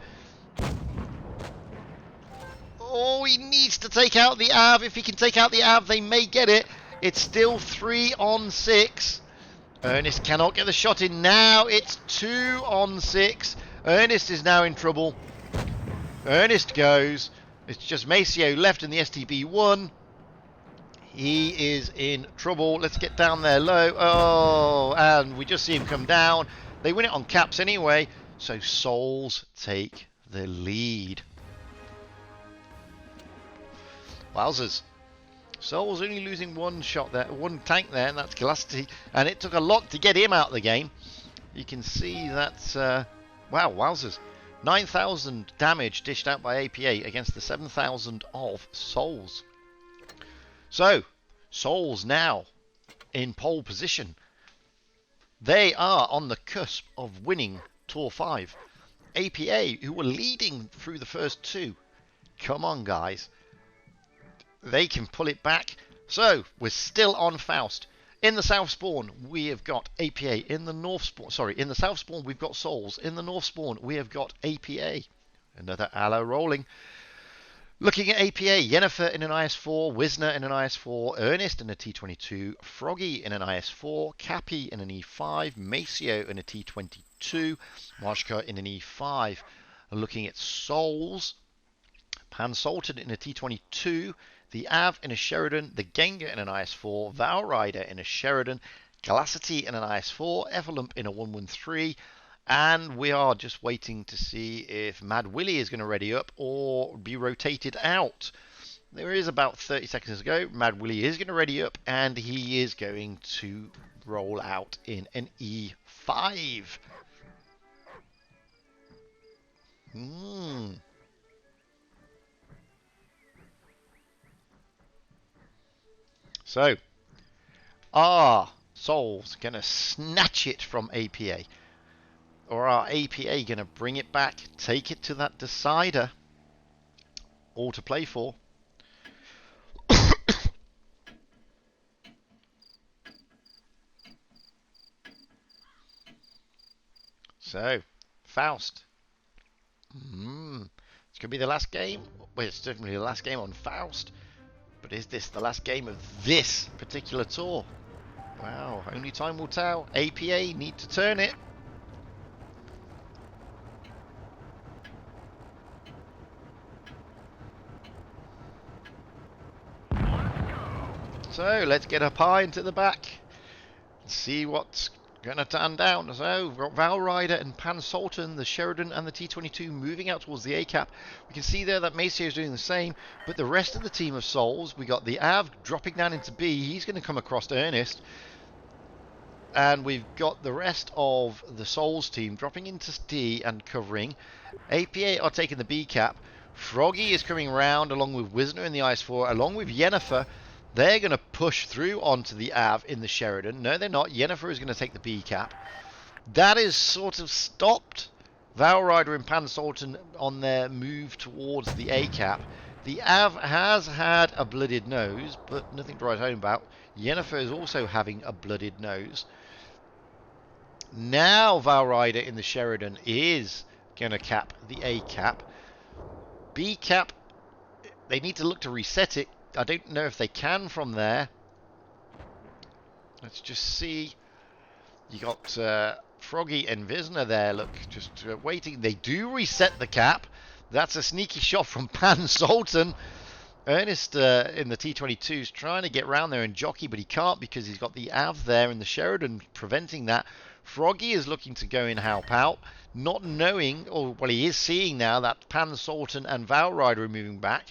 Oh, he needs to take out the Av. If he can take out the Av, they may get it. It's still 3 on 6. Ernest cannot get the shot in now. It's 2 on 6. Ernest is now in trouble. Ernest goes. It's just Maceo left in the STB1. He is in trouble. Let's get down there low. Oh, and we just see him come down. They win it on caps anyway. So Souls take the lead. Wowzers. Souls only losing one shot there, one tank there, and that's Galacity. And it took a lot to get him out of the game. You can see that, wow, wowzers. 9,000 damage dished out by APA against the 7,000 of Souls. So, Souls now in pole position. They are on the cusp of winning Tour 5. APA, who were leading through the first two. Come on, guys. They can pull it back. So, we're still on Faust. In the south spawn, we have got APA. In the north spawn, sorry, in the south spawn, we've got Souls. In the north spawn, we have got APA. Another aloe rolling. Looking at APA, Yennefer in an IS4, Wisner in an IS4, Ernest in a T22, Froggy in an IS4, Cappy in an E5, Maceo in a T22, Marshka in an E5. Looking at Souls, Pan Sultan in a T22, the Av in a Sheridan, the Gengar in an IS4, Valrider in a Sheridan, Galacity in an IS4, Everlump in a 113, and we are just waiting to see if Mad Willie is going to ready up or be rotated out. There is about 30 seconds to go. Mad Willie is going to ready up, and he is going to roll out in an E5. So, are Souls going to snatch it from APA? Or are APA going to bring it back, take it to that decider? All to play for. So, Faust. It's going to be the last game. Well, it's definitely the last game on Faust. But is this the last game of this particular tour? Wow, only time will tell. APA need to turn it. So let's get up high into the back. See what's going to turn down. So we've got Valrider and Pan Sultan, the Sheridan and the T22 moving out towards the A cap. We can see there that Maceo is doing the same, but the rest of the team of Souls, we got the Av dropping down into B. He's going to come across to Ernest. And we've got the rest of the Souls team dropping into D and covering. APA are taking the B cap. Froggy is coming round along with Wisner in the IS4, along with Yennefer. They're going to push through onto the Av in the Sheridan. No, they're not. Yennefer is going to take the B cap. That is sort of stopped Valrider and Pan Sultan on their move towards the A cap. The Av has had a blooded nose, but nothing to write home about. Yennefer is also having a blooded nose. Now Valrider in the Sheridan is going to cap the A cap. B cap, they need to look to reset it. I don't know if they can from there. Let's just see. You got Froggy and Visner there. Look, just waiting. They do reset the cap. That's a sneaky shot from Pan Sultan. Ernest in the T22 is trying to get round there and jockey, but he can't because he's got the Av there in the Sheridan preventing that. Froggy is looking to go and help out, not knowing, or well, he is seeing now that Pan Sultan and Valrider are moving back.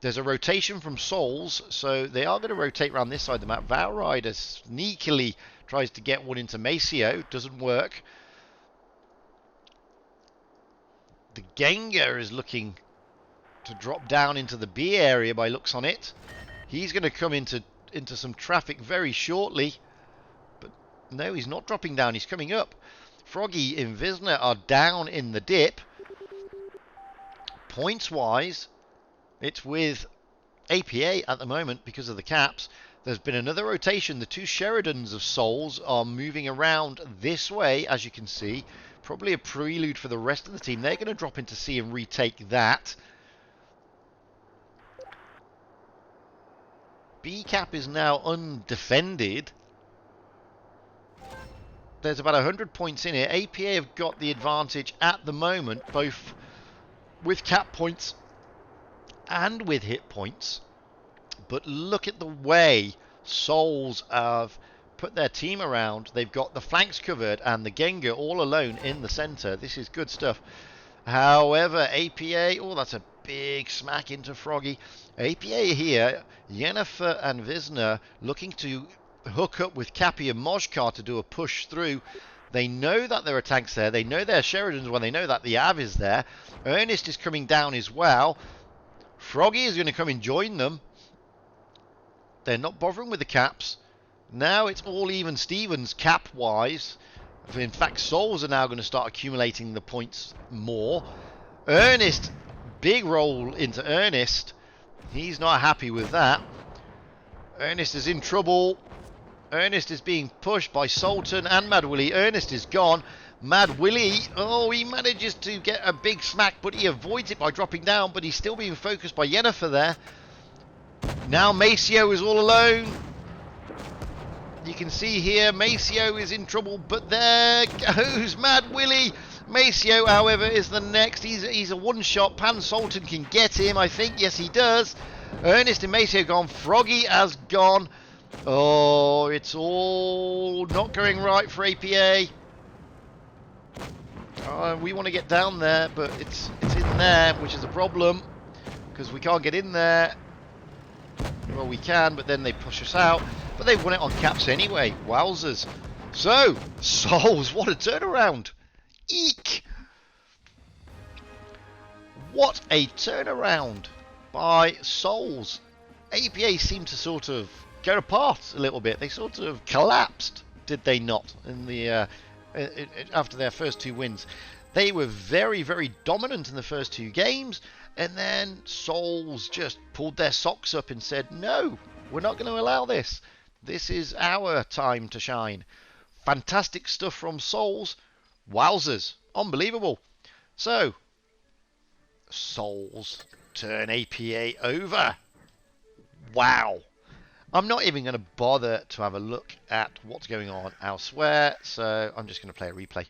There's a rotation from Souls, so they are going to rotate around this side of the map. Valrider sneakily tries to get one into Maceo. Doesn't work. The Gengar is looking to drop down into the B area by looks on it. He's going to come into some traffic very shortly. But no, he's not dropping down. He's coming up. Froggy and Visner are down in the dip. Points-wise, it's with APA at the moment because of the caps. There's been another rotation. The two Sheridans of Souls are moving around this way, as you can see. Probably a prelude for the rest of the team. They're going to drop into C and retake that. B cap is now undefended. There's about 100 points in it. APA have got the advantage at the moment, both with cap points and with hit points. But look at the way Souls have put their team around. They've got the flanks covered and the Gengar all alone in the center. This is good stuff. However, APA, oh, that's a big smack into Froggy. APA here, Yennefer and Visner looking to hook up with Cappy and Mojkar to do a push through. They know that there are tanks there. They know there are Sheridans when they know that the Av is there. Ernest is coming down as well. Froggy is going to come and join them. They're not bothering with the caps. Now it's all even Stevens cap-wise. In fact, Souls are now going to start accumulating the points more. Ernest, big roll into Ernest. He's not happy with that. Ernest is in trouble. Ernest is being pushed by Sultan and Mad Willie. Ernest is gone. Mad Willie, oh, he manages to get a big smack, but he avoids it by dropping down, but he's still being focused by Yennefer there. Now Maceo is all alone. You can see here, Maceo is in trouble, but there goes Mad Willie. Maceo, however, is the next. He's a one-shot. Pan Sultan can get him, I think. Yes, he does. Ernest and Maceo gone. Froggy has gone. Oh, it's all not going right for APA. We want to get down there, but it's in there, which is a problem, because we can't get in there. Well, we can, but then they push us out. But they've won it on caps anyway. Wowzers. So, Souls, what a turnaround. Eek. What a turnaround by Souls. APA seemed to sort of go apart a little bit. They sort of collapsed, did they not, in the after their first two wins. They were very, very dominant in the first two games, and then Souls just pulled their socks up and said, no, we're not going to allow this. This is our time to shine. Fantastic stuff from Souls. Wowzers. Unbelievable. So, Souls turn APA over. Wow. I'm not even going to bother to have a look at what's going on elsewhere, so I'm just going to play a replay.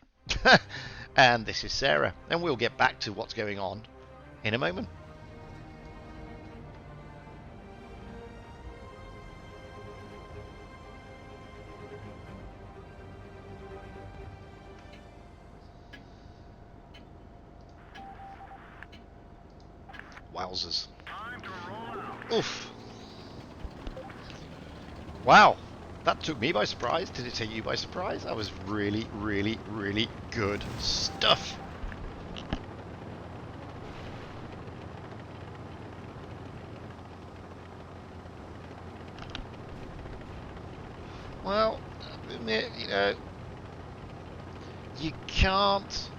And this is Sarah, and we'll get back to what's going on in a moment. Wowzers. Oof. Wow. That took me by surprise. Did it take you by surprise? That was really, really, really good stuff. Well, you know, you can't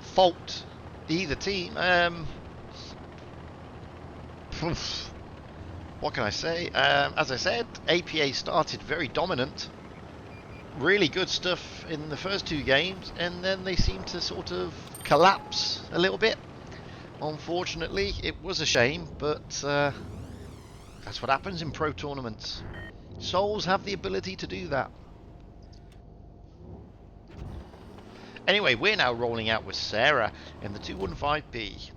fault either team. What can I say? As I said, APA started very dominant. Really good stuff in the first two games, and then they seemed to sort of collapse a little bit. Unfortunately, it was a shame, but that's what happens in pro tournaments. Souls have the ability to do that. Anyway, we're now rolling out with Sarah in the 215B.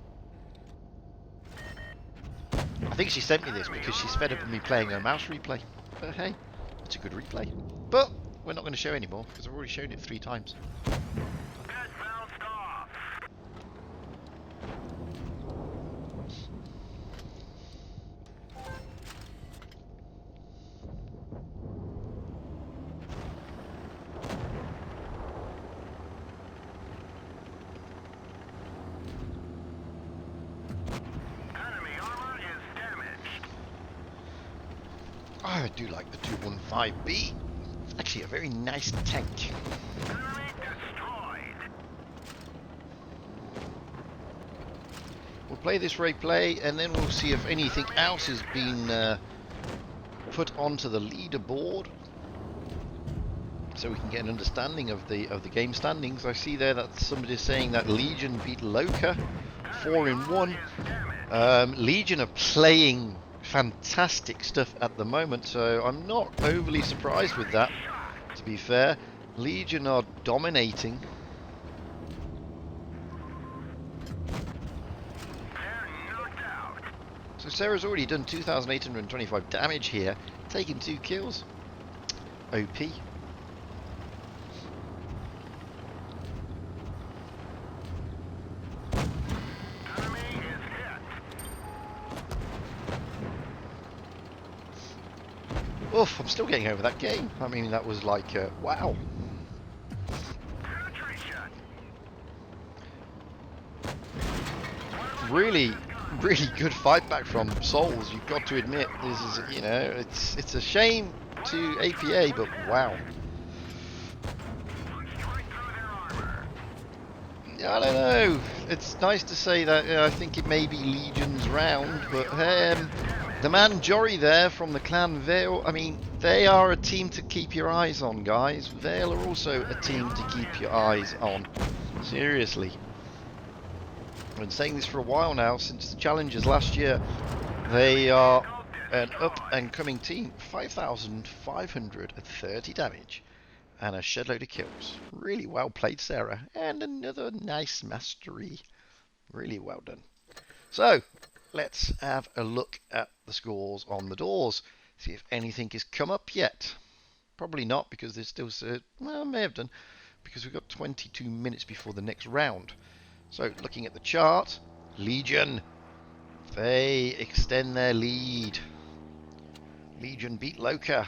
I think she sent me this because she's fed up with me playing her mouse replay. But hey, it's a good replay. But we're not going to show anymore because I've already shown it 3 times. I do like the 215B. It's actually a very nice tank. We'll play this replay and then we'll see if anything else has been put onto the leaderboard, so we can get an understanding of the game standings. I see there that somebody's saying that Legion beat Loka 4-1. Legion are playing fantastic stuff at the moment, so I'm not overly surprised with that, to be fair. Legion are dominating. So Sarah's already done 2,825 damage here, taking 2 kills. OP. Oof, I'm still getting over that game. I mean, that was like, wow. Really, really good fight back from Souls, you've got to admit. This is, you know, it's a shame to APA, but wow. I don't know. It's nice to say that I think it may be Legion's round, but the man Jory there from the clan Vale, I mean, they are a team to keep your eyes on, guys. Vale are also a team to keep your eyes on. Seriously. I've been saying this for a while now, since the challenges last year. They are an up-and-coming team. 5,530 damage. And a shed load of kills. Really well played, Sarah. And another nice mastery. Really well done. So, let's have a look at the scores on the doors. See if anything has come up yet. Probably not, because there's still... well, may have done. Because we've got 22 minutes before the next round. So, looking at the chart. Legion. They extend their lead. Legion beat Loka.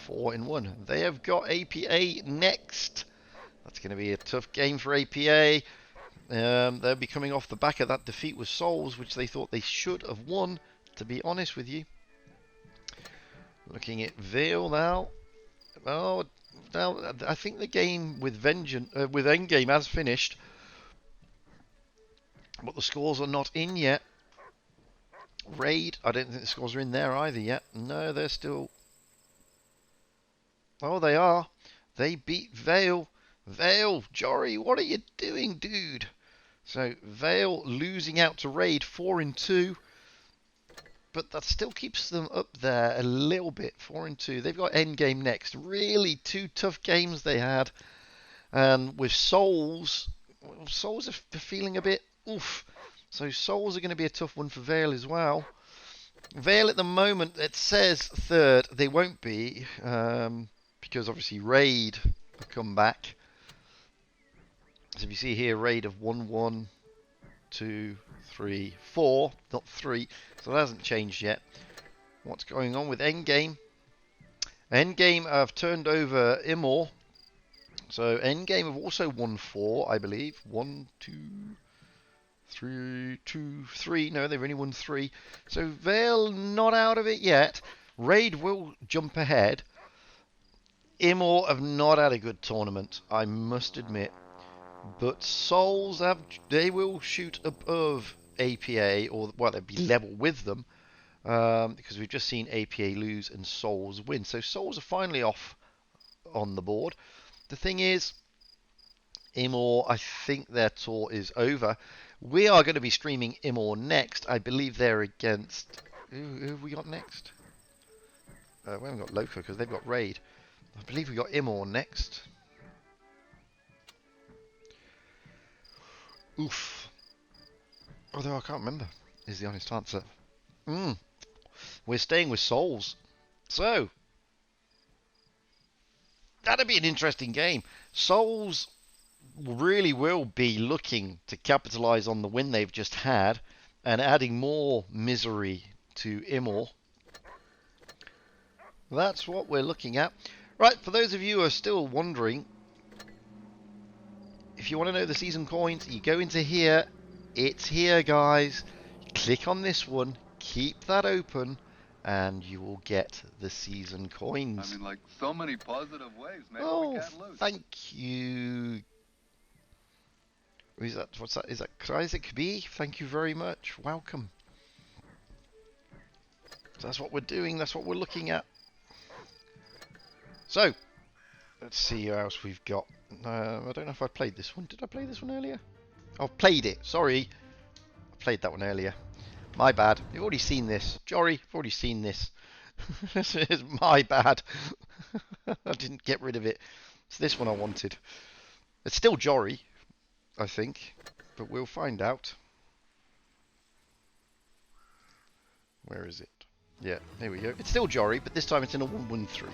4-1. They have got APA next. That's going to be a tough game for APA. They'll be coming off the back of that defeat with Souls, which they thought they should have won, to be honest with you. Looking at Vale now. Oh, now I think the game with with Endgame has finished, but the scores are not in yet. Raid, I don't think the scores are in there either yet. No, they're still... Oh, they are. They beat Vale. Vale, Jory, what are you doing, dude? So, Vale losing out to Raid 4-2. But that still keeps them up there a little bit. 4-2. They've got Endgame next. Really, two tough games they had. And with Souls, Souls are feeling a bit oof. So, Souls are going to be a tough one for Vale as well. Vale at the moment, it says third. They won't be. Because obviously Raid have come back. So if you see here, Raid of 1-1, 2, 3, 4, not 3. So that hasn't changed yet. What's going on with Endgame? Endgame have turned over IMMOR. So Endgame have also won 4, I believe. 1, 2, 3, 2, 3. No, they've only won 3. So Vale not out of it yet. Raid will jump ahead. IMMOR have not had a good tournament, I must admit. But Souls they will shoot above APA, or well, they'll be level with them, because we've just seen APA lose and Souls win. So Souls are finally off on the board. The thing is, IMMOR, I think their tour is over. We are going to be streaming IMMOR next. I believe they're against... Who have we got next? We haven't got Loka because they've got Raid. I believe we got IMMOR next. Oof. Although I can't remember, is the honest answer. We're staying with Souls. So, that'll be an interesting game. Souls really will be looking to capitalise on the win they've just had and adding more misery to IMMOR. That's what we're looking at. Right, for those of you who are still wondering, if you want to know the season coins, you go into here. It's here, guys. Click on this one, keep that open, and you will get the season coins. I mean, like, so many positive ways, man. Oh, we can't lose. Thank you. Is that, what's that? Is that Isaac B? Thank you very much. Welcome. So that's what we're doing. That's what we're looking at. So, let's see who else we've got. I don't know if I played this one. Did I play this one earlier? I've played it. Sorry. I played that one earlier. My bad. You've already seen this. Jory, you've already seen this. This is my bad. I didn't get rid of it. It's this one I wanted. It's still Jory, I think. But we'll find out. Where is it? Yeah, here we go. It's still Jory, but this time it's in a 1-1-3.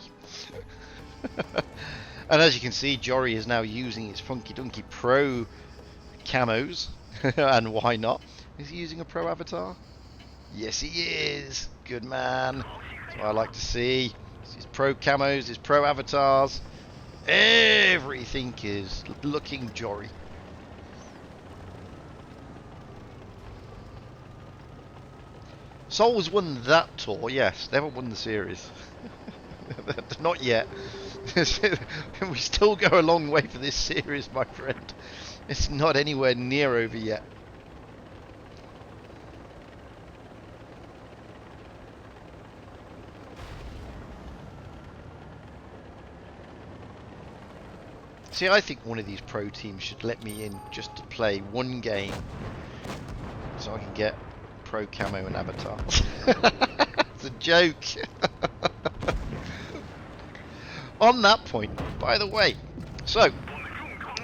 And as you can see, Jory is now using his Funky Donkey Pro camos. And why not? Is he using a Pro avatar? Yes, he is. Good man. That's what I like to see. His Pro camos, his Pro avatars. Everything is looking Jory. Souls won that tour, yes. They haven't won the series. Not yet. We still go a long way for this series, my friend. It's not anywhere near over yet. See, I think one of these pro teams should let me in just to play one game so I can get pro camo and avatar. It's a joke. On that point, by the way, so, a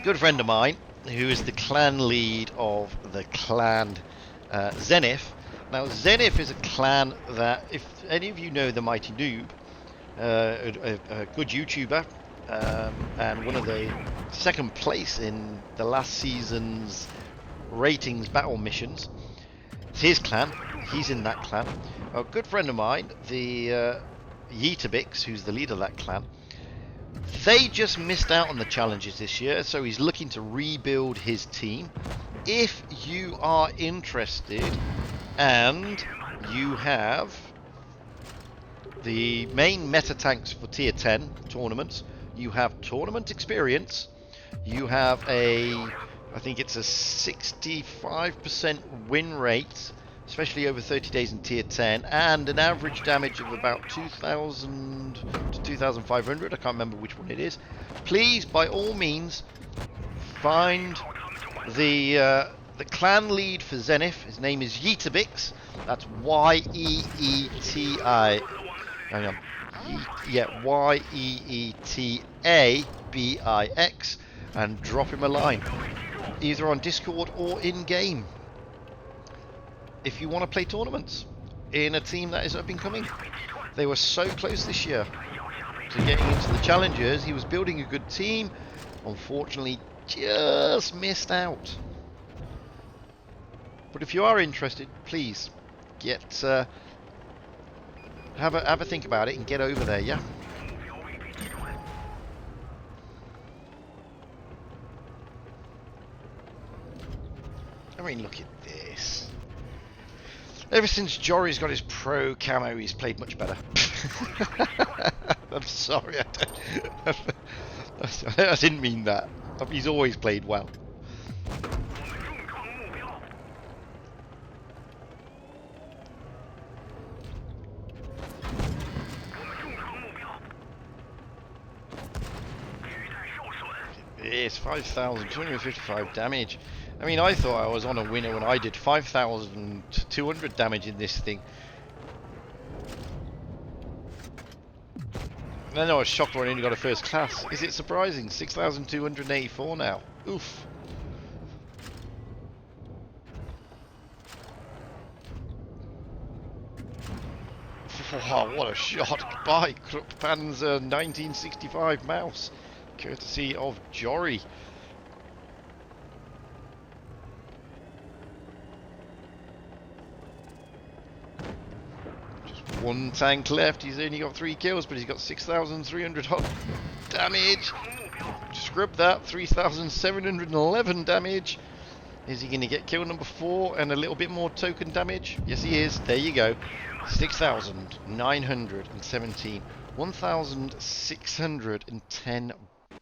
good friend of mine, who is the clan lead of the clan Zenith. Now, Zenith is a clan that, if any of you know the Mighty Noob, a good YouTuber, and one of the second place in the last season's ratings battle missions. It's his clan. He's in that clan. A good friend of mine, the WOTB, who's the leader of that clan, they just missed out on the challenges this year, so he's looking to rebuild his team. If you are interested and you have the main meta tanks for tier 10 tournaments, you have tournament experience, you have I think it's a 65% win rate, especially over 30 days in tier 10, and an average damage of about 2,000 to 2,500, I can't remember which one it is. Please, by all means, find the clan lead for Zenith. His name is Yeetabix. That's Y-E-E-T-I. Hang on. Yeah, Y-E-E-T-A-B-I-X, and drop him a line, either on Discord or in-game, if you want to play tournaments in a team that is up and coming. They were so close this year to getting into the challenges. He was building a good team, unfortunately just missed out. But if you are interested, please get have a think about it and get over there, yeah? I mean, look at this. Ever since Jory's got his pro camo, he's played much better. I'm sorry, I didn't mean that. He's always played well. It's 5,255 damage. I mean, I thought I was on a winner when I did 5,200 damage in this thing. And then I was shocked when I only got a first class. Is it surprising? 6,284 now. Oof. Wow, what a shot by Panzer 1965 mouse, courtesy of Jory. Just one tank left. He's only got 3 kills, but he's got 6,300 damage. Scrub that, 3,711 damage. Is he going to get kill number 4 and a little bit more token damage? Yes, he is. There you go. 6,917. 1,610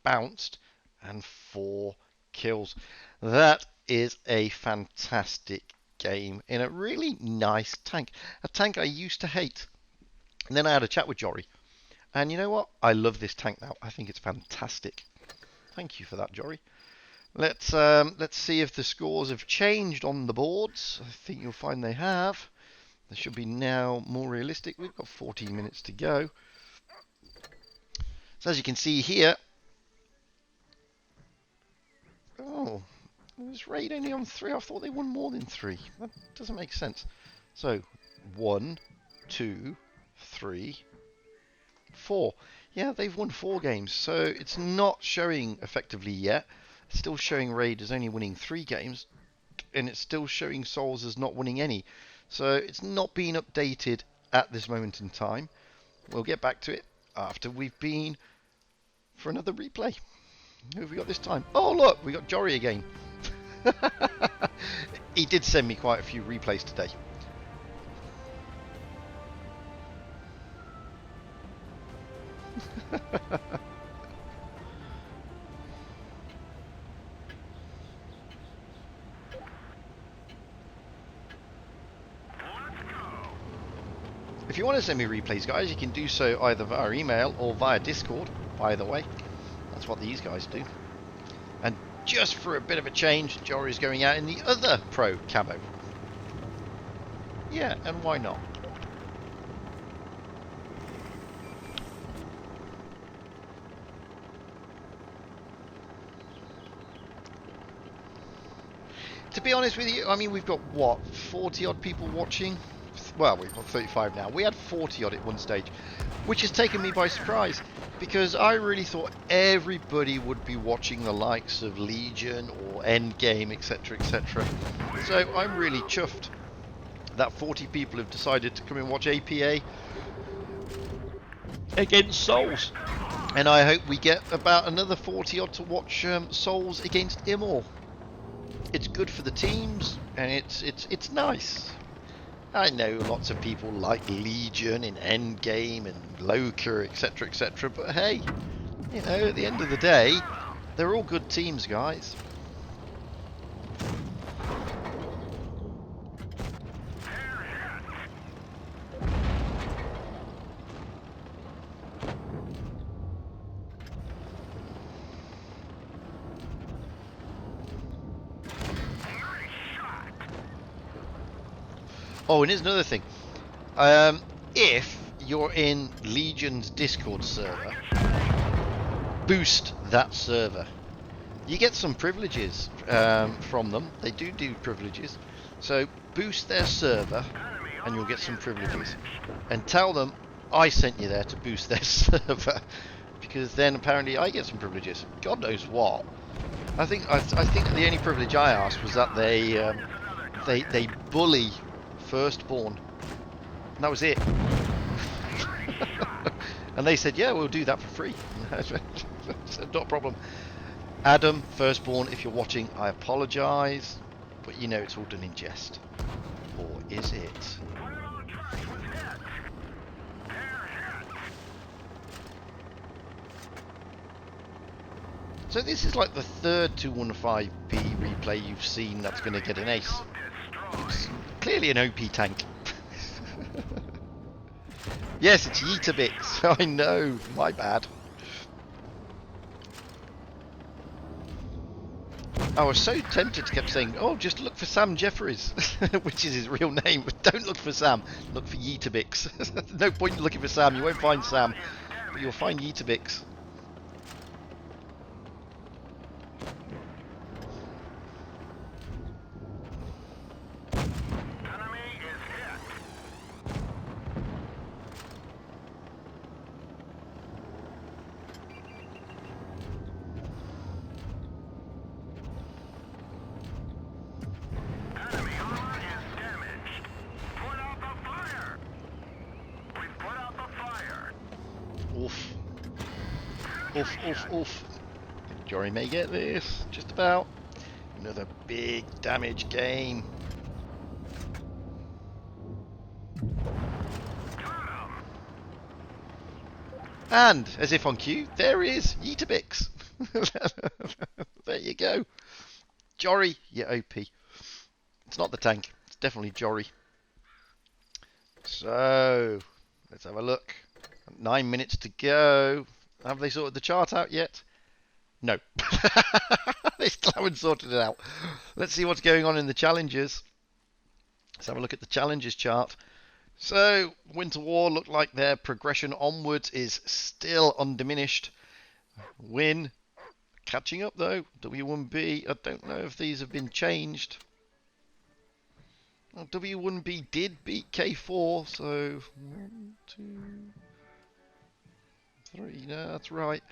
bounced and 4 kills. That is a fantastic game in a really nice tank. A tank I used to hate. And then I had a chat with Jory. And you know what? I love this tank now. I think it's fantastic. Thank you for that, Jory. Let's see if the scores have changed on the boards. I think you'll find they have. They should be now more realistic. We've got 14 minutes to go. So as you can see here, oh, was Raid only on 3? I thought they won more than 3. That doesn't make sense. So 1, 2, 3, 4. Yeah, they've won 4 games. So it's not showing effectively yet. It's still showing Raid as only winning 3 games, and it's still showing Souls as not winning any. So it's not being updated at this moment in time. We'll get back to it after we've been for another replay. Who have we got this time? Oh look, we got Jory again. He did send me quite a few replays today. If you want to send me replays, guys, you can do so either via email or via Discord, by the way. That's what these guys do. And just for a bit of a change, Jory's going out in the other pro camo. Yeah, and why not? To be honest with you, I mean, we've got, what, 40 odd people watching? Well, we've got 35 now. We had 40 odd at one stage, which has taken me by surprise, because I really thought everybody would be watching the likes of Legion or Endgame, etc, etc. So I'm really chuffed that 40 people have decided to come and watch APA against Souls. And I hope we get about another 40 odd to watch Souls against IMMOR. It's good for the teams, and it's nice. I know lots of people like Legion and Endgame and Loker, etc, etc, but hey, you know, at the end of the day, they're all good teams, guys. Oh, and here's another thing. If you're in Legion's Discord server, boost that server. You get some privileges from them. They do privileges. So boost their server and you'll get some privileges. And tell them I sent you there to boost their server. Because then apparently I get some privileges. God knows what. I think the only privilege I asked was that they bully Firstborn, and that was it. And they said, yeah, we'll do that for free. So not a problem. Adam, Firstborn, if you're watching, I apologise, but you know it's all done in jest. Or is it? So this is like the third 215p replay you've seen that's going to get an ace. It's clearly an OP tank. Yes, it's Yeetabix. I know, my bad. I was so tempted to keep saying, oh, just look for Sam Jeffries, which is his real name, but don't look for Sam, look for Yeetabix. No point in looking for Sam, you won't find Sam, but you'll find Yeetabix. Oof. Oof, oof, oof. Jory may get this. Just about. Another big damage gain. And, as if on cue, there is Yeetabix. There you go. Jory, you OP. It's not the tank. It's definitely Jory. So, let's have a look. 9 minutes to go. Have they sorted the chart out yet? No. They still haven't sorted it out. Let's see what's going on in the challenges. Let's have a look at the challenges chart. So, Winter War look like their progression onwards is still undiminished. Win. Catching up though. W1B. I don't know if these have been changed. Well, W1B did beat K4, so 1, 2, 3. No, that's right.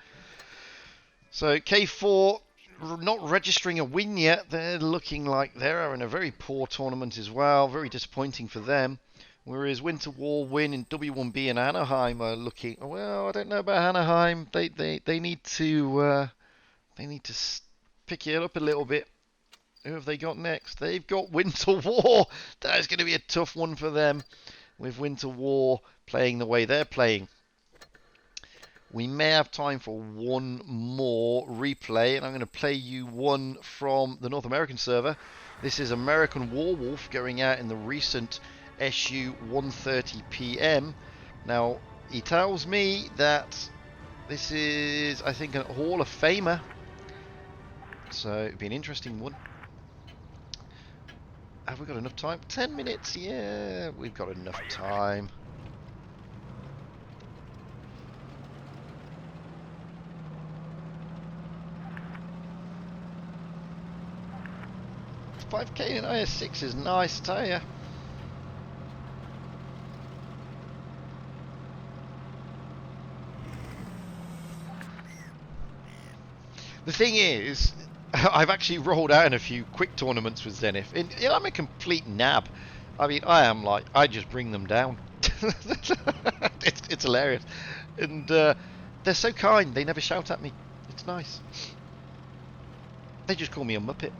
So K4 not registering a win yet. They're looking like they're in a very poor tournament as well. Very disappointing for them. Whereas Winter War win in W1B and Anaheim are looking. Well, I don't know about Anaheim. They need to pick it up a little bit. Who have they got next? They've got Winter War. That is going to be a tough one for them, with Winter War playing the way they're playing. We may have time for one more replay, and I'm going to play you one from the North American server. This is American Warwolf going out in the recent SU 1:30 p.m. Now, he tells me that this is, I think, a Hall of Famer. So, it'd be an interesting one. Have we got enough time? 10 minutes? Yeah, we've got enough time. $5K in IS6 is nice, I tell ya. The thing is, I've actually rolled out in a few quick tournaments with Zenith, and I'm a complete nab. I mean, I just bring them down. It's hilarious, and they're so kind. They never shout at me. It's nice. They just call me a muppet.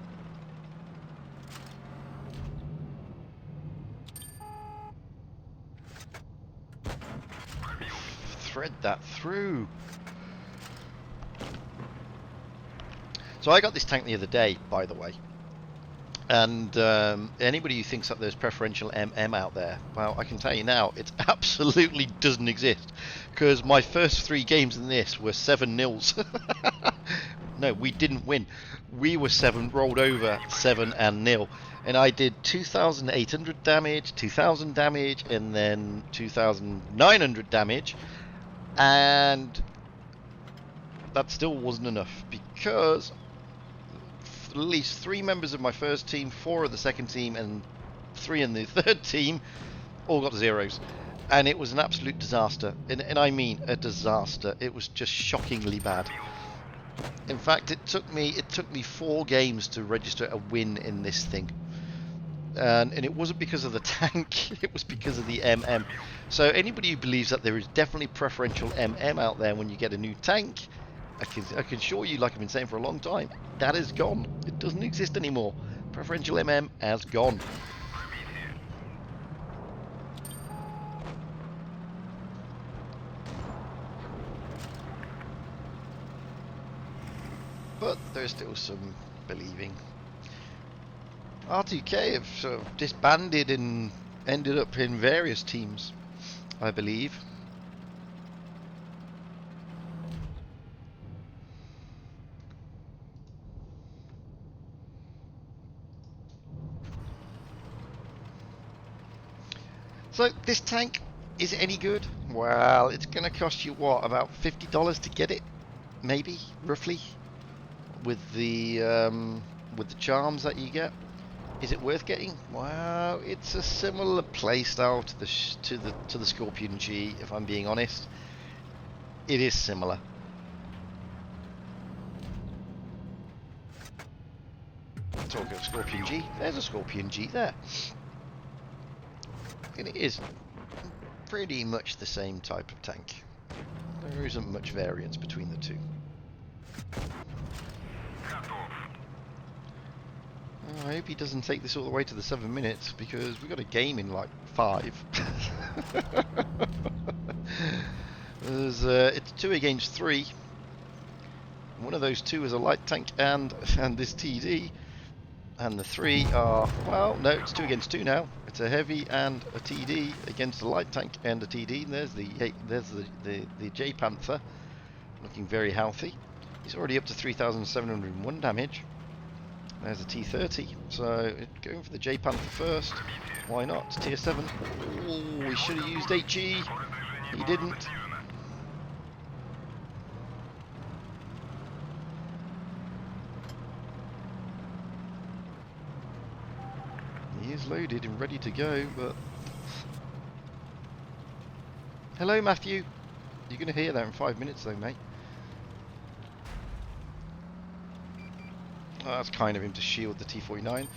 Thread that through. So I got this tank the other day, by the way, and anybody who thinks that there's preferential MM out there, well, I can tell you now, it absolutely doesn't exist, because my first 3 games in this were 7-0s. No, we didn't win. We were rolled over 7-0, and I did 2,800 damage, 2,000 damage, and then 2,900 damage, and that still wasn't enough, because at least 3 members of my first team, 4 of the second team, and 3 in the third team all got 0s, and it was an absolute disaster, and I mean a disaster. It was just shockingly bad. In fact, it took me 4 games to register a win in this thing, and it wasn't because of the tank, it was because of the MM. So anybody who believes that there is definitely preferential MM out there when you get a new tank, I can assure you, like I've been saying for a long time, that is gone. It doesn't exist anymore. Preferential MM has gone. But there's still some believing. R2K have sort of disbanded and ended up in various teams, I believe. So this tank, is it any good? Well, it's going to cost you what, about $50 to get it, maybe, roughly, with the charms that you get. Is it worth getting? Well, it's a similar playstyle to the Scorpion G. If I'm being honest, it is similar. Talking of Scorpion G, there's a Scorpion G there. And it is pretty much the same type of tank. There isn't much variance between the two. I hope he doesn't take this all the way to the 7 minutes, because we've got a game in like 5. It's 2 against 3. One of those 2 is a light tank and this TD. And the 3 are, well, no, it's 2 against 2 now. It's a heavy and a TD against a light tank and a TD. And there's the J Panther, looking very healthy. He's already up to 3,701 damage. There's a T30. So going for the J Panther first. Why not? Tier 7. Oh, he should have used HE. He didn't. He is loaded and ready to go, but... Hello, Matthew. You're going to hear that in 5 minutes, though, mate. Oh, that's kind of him to shield the T49.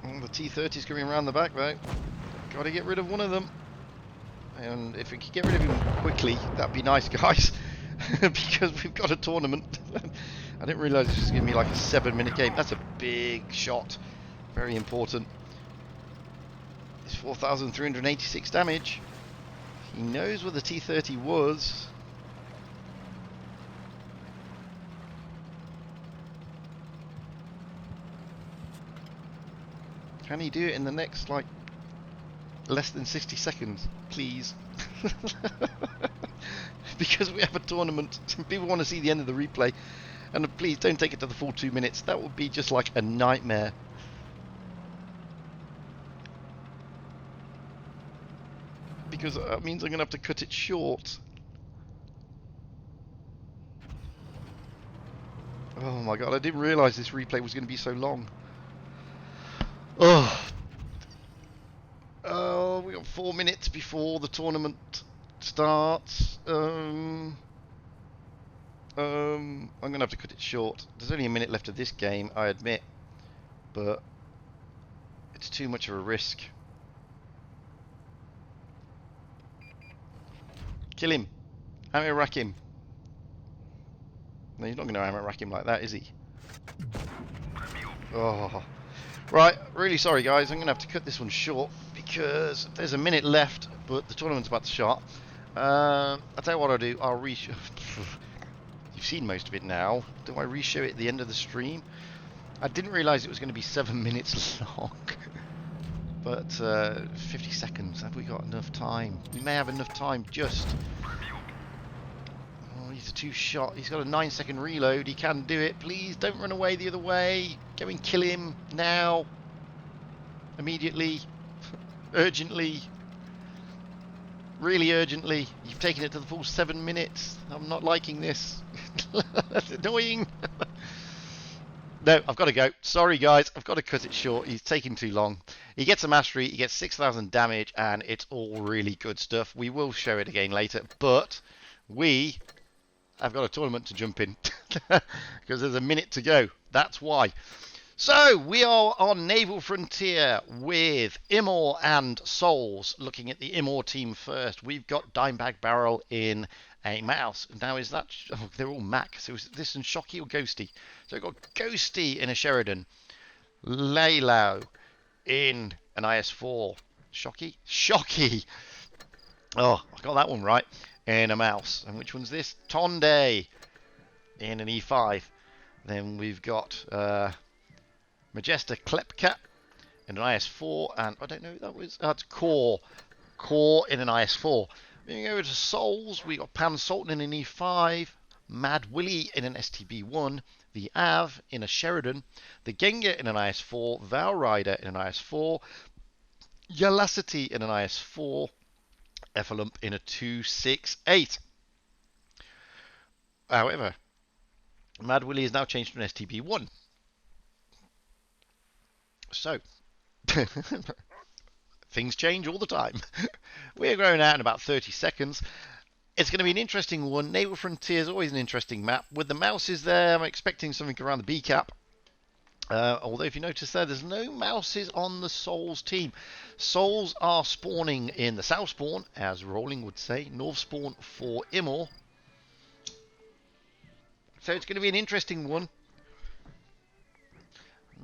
Oh, the T30's coming around the back, though. Got to get rid of one of them. And if we could get rid of him quickly, that'd be nice, guys. Because we've got a tournament. I didn't realise this was going to be like a 7-minute game. That's a big shot. Very important. It's 4,386 damage. He knows where the T30 was. Can he do it in the next, like, less than 60 seconds, please? Because we have a tournament, people want to see the end of the replay, and please don't take it to the full 2 minutes. That would be just like a nightmare. Because that means I'm going to have to cut it short. Oh my god, I didn't realise this replay was going to be so long. Oh, we got 4 minutes before the tournament starts. I'm going to have to cut it short. There's only a minute left of this game, I admit, but it's too much of a risk. Kill him. Ammo rack him. No, he's not going to ammo rack him like that, is he? Oh. Right, really sorry guys, I'm going to have to cut this one short because there's a minute left, but the tournament's about to start. I'll tell you what I'll do, I'll re-show... You've seen most of it now. Do I re-show it at the end of the stream? I didn't realise it was going to be 7 minutes long. But 50 seconds, have we got enough time? We may have enough time, just... Oh, he's a two-shot. He's got a 9-second reload. He can do it. Please don't run away the other way. Go and kill him now. Immediately. Urgently. Really urgently. You've taken it to the full 7 minutes. I'm not liking this. That's annoying. No, I've got to go. Sorry, guys. I've got to cut it short. He's taking too long. He gets a mastery. He gets 6,000 damage, and it's all really good stuff. We will show it again later, but we have got a tournament to jump in because there's a minute to go. That's why. So we are on Naval Frontier with IMMOR and Souls. Looking at the IMMOR team first, we've got Dimebag Barrel in a mouse. Now is that... Oh, they're all Mac. So is this in Shocky or Ghosty? So we've got Ghosty in a Sheridan. Laylau in an IS-4. Shocky? Shocky! Oh, I got that one right. In a mouse. And which one's this? Tonde in an E5. Then we've got Majesta Klepka in an IS-4. And I don't know who that was. That's Core. Core in an IS-4. Moving over to Souls, we got Pan Sultan in an E5, Mad Willie in an STB1, the Av in a Sheridan, the Genga in an IS4, Val Rider in an IS4, Yalacity in an IS4, Effalump in a 268. However, Mad Willie is now changed to an STB1. So, things change all the time. We're going out in about 30 seconds. It's going to be an interesting one. Naval Frontier is always an interesting map. With the mouses there, I'm expecting something around the B cap. Although if you notice there's no mouses on the Souls team. Souls are spawning in the South spawn, as Rolling would say. North spawn for IMMOR. So it's going to be an interesting one.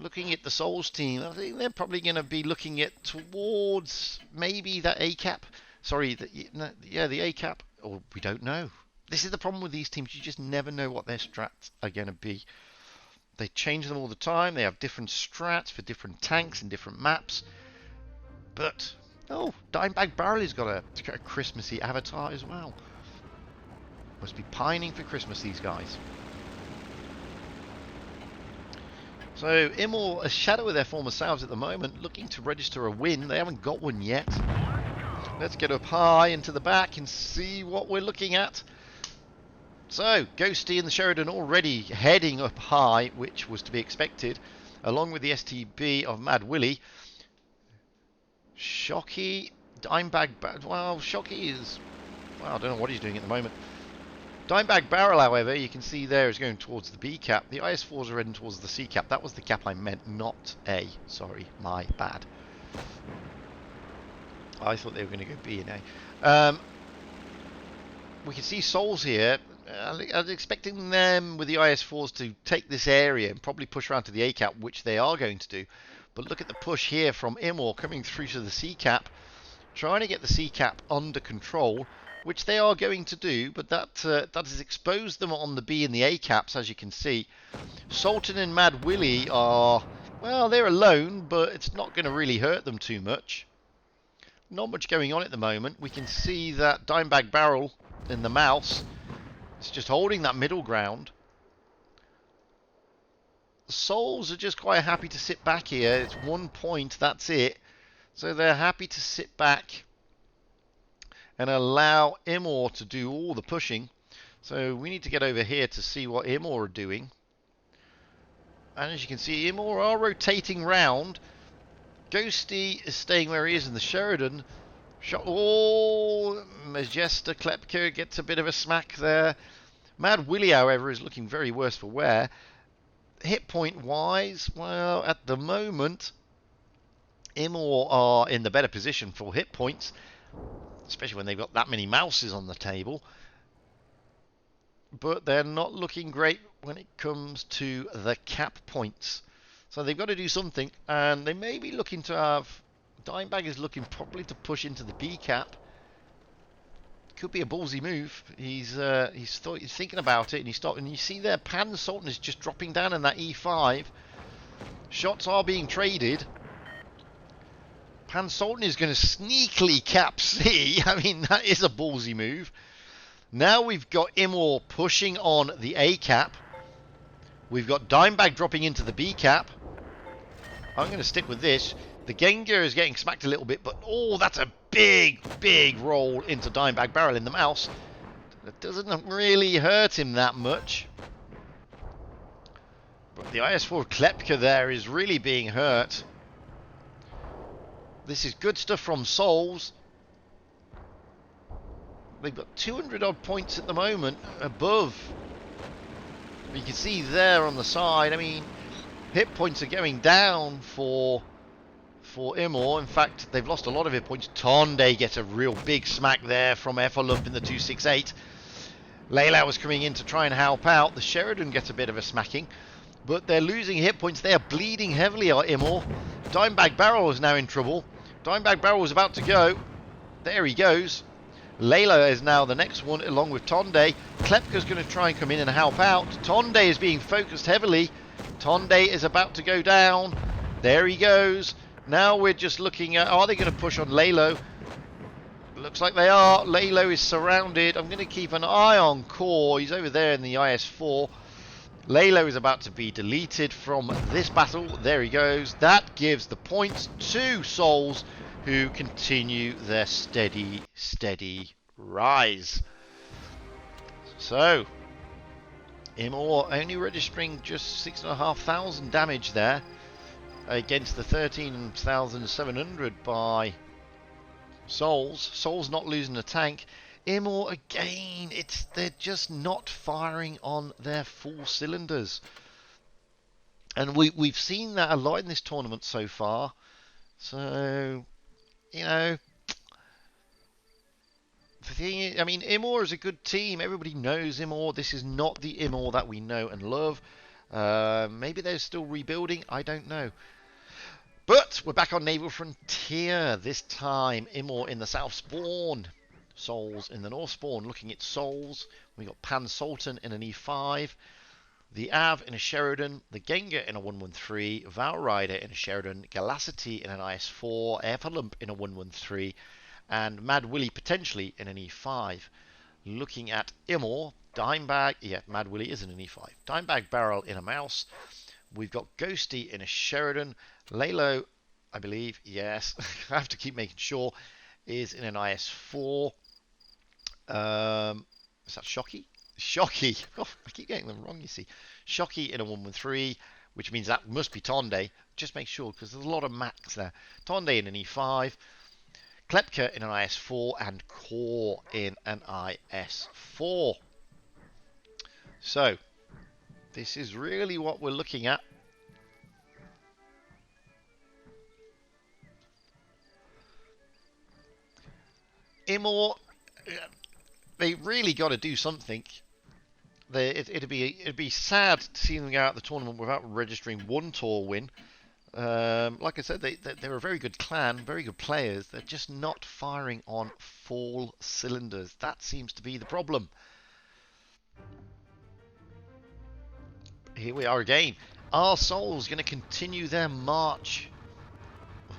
Looking at the Souls team, I think they're probably going to be looking at towards maybe that A cap. Sorry, the A cap. Or we don't know. This is the problem with these teams. You just never know what their strats are going to be. They change them all the time. They have different strats for different tanks and different maps. But, oh, Dimebag Barrel has got a Christmassy avatar as well. Must be pining for Christmas, these guys. So, IMMOR, a shadow of their former selves at the moment, looking to register a win. They haven't got one yet. Let's get up high into the back and see what we're looking at. So, Ghosty and the Sheridan already heading up high, which was to be expected, along with the STB of Mad Willie. Shocky, Dimebag, well, Shocky is, well, I don't know what he's doing at the moment. Dimebag Barrel, however, you can see there is going towards the B cap. The IS-4s are heading towards the C cap. That was the cap I meant, not A. Sorry, my bad. I thought they were going to go B and A. We can see Souls here. I was expecting them with the IS-4s to take this area and probably push around to the A cap, which they are going to do. But look at the push here from IMMOR coming through to the C cap, trying to get the C cap under control, which they are going to do, but that has exposed them on the B and the A caps, as you can see. Sultan and Mad Willie are Well, they're alone, but it's not going to really hurt them too much. Not much going on at the moment. We can see that Dimebag Barrel in the mouse is just holding that middle ground. The Souls are just quite happy to sit back here. It's 1 point, that's it. So they're happy to sit back and allow IMMOR to do all the pushing. So we need to get over here to see what IMMOR are doing. And as you can see, IMMOR are rotating round. Ghosty is staying where he is in the Sheridan. Shot. Oh, Majesta Klepka gets a bit of a smack there. Mad Willie, however, is looking very worse for wear. Hit point wise, well, at the moment, IMMOR are in the better position for hit points, especially when they've got that many mouses on the table. But they're not looking great when it comes to the cap points. So they've got to do something, and they may be looking to have... Dimebag is looking probably to push into the B cap. Could be a ballsy move. He's thinking about it, and he's stopping. And you see there, Pan Sultan is just dropping down in that E5. Shots are being traded. Pan Sultan is going to sneakily cap C. I mean, that is a ballsy move. Now we've got IMMOR pushing on the A cap. We've got Dimebag dropping into the B cap. I'm going to stick with this. The Gengar is getting smacked a little bit, but oh, that's a big, big roll into Dimebag Barrel in the mouse. That doesn't really hurt him that much. But the IS4 Klepka there is really being hurt. This is good stuff from Souls. They've got 200 odd points at the moment above. You can see there on the side, I mean, hit points are going down for IMMOR. In fact, they've lost a lot of hit points. Tonde gets a real big smack there from Effalump in the 268. Layla was coming in to try and help out. The Sheridan gets a bit of a smacking, but they're losing hit points. They are bleeding heavily at IMMOR. Dimebag Barrel is now in trouble. Dimebag Barrel is about to go. There he goes. Layla is now the next one, along with Tonde. Klepka's going to try and come in and help out. Tonde is being focused heavily. Tonde is about to go down. There he goes. Now we're just looking at, are they going to push on Laylo? Looks like they are. Laylo is surrounded. I'm going to keep an eye on Core. He's over there in the IS4. Laylo is about to be deleted from this battle. There he goes. That gives the points to Souls, who continue their steady rise. So, IMMOR only registering just 6,500 damage there against the 13,700 by Souls. Souls not losing a tank. IMMOR again, they're just not firing on their full cylinders. And we've seen that a lot in this tournament so far. So, you know, the thing is, I mean, IMMOR is a good team. Everybody knows IMMOR. This is not the IMMOR that we know and love. Maybe they're still rebuilding. I don't know. But we're back on Naval Frontier. This time, IMMOR in the South Spawn. Souls in the North Spawn. Looking at Souls, we got Pan Sultan in an E5. The Av in a Sheridan, the Gengar in a 113, Valrider in a Sheridan, Galacity in an IS4, Effalump in a 113, and Mad Willie potentially in an E5. Looking at IMMOR, Dimebag, yeah, Mad Willie is in an E5. Dimebag Barrel in a mouse. We've got Ghosty in a Sheridan. Laylo, I believe, yes, I have to keep making sure, is in an IS4. Is that Shocky? Shocky. Oh, I keep getting them wrong, you see. Shocky in a 113, which means that must be Tonde. Just make sure, because there's a lot of max there. Tonde in an E5, Klepka in an IS4, and Core in an IS4. So, this is really what we're looking at. IMMOR, they really got to do something. It'd be sad to see them go out the tournament without registering one tour win. Like I said, they're a very good clan, very good players. They're just not firing on full cylinders. That seems to be the problem. Here we are again. Are Souls going to continue their march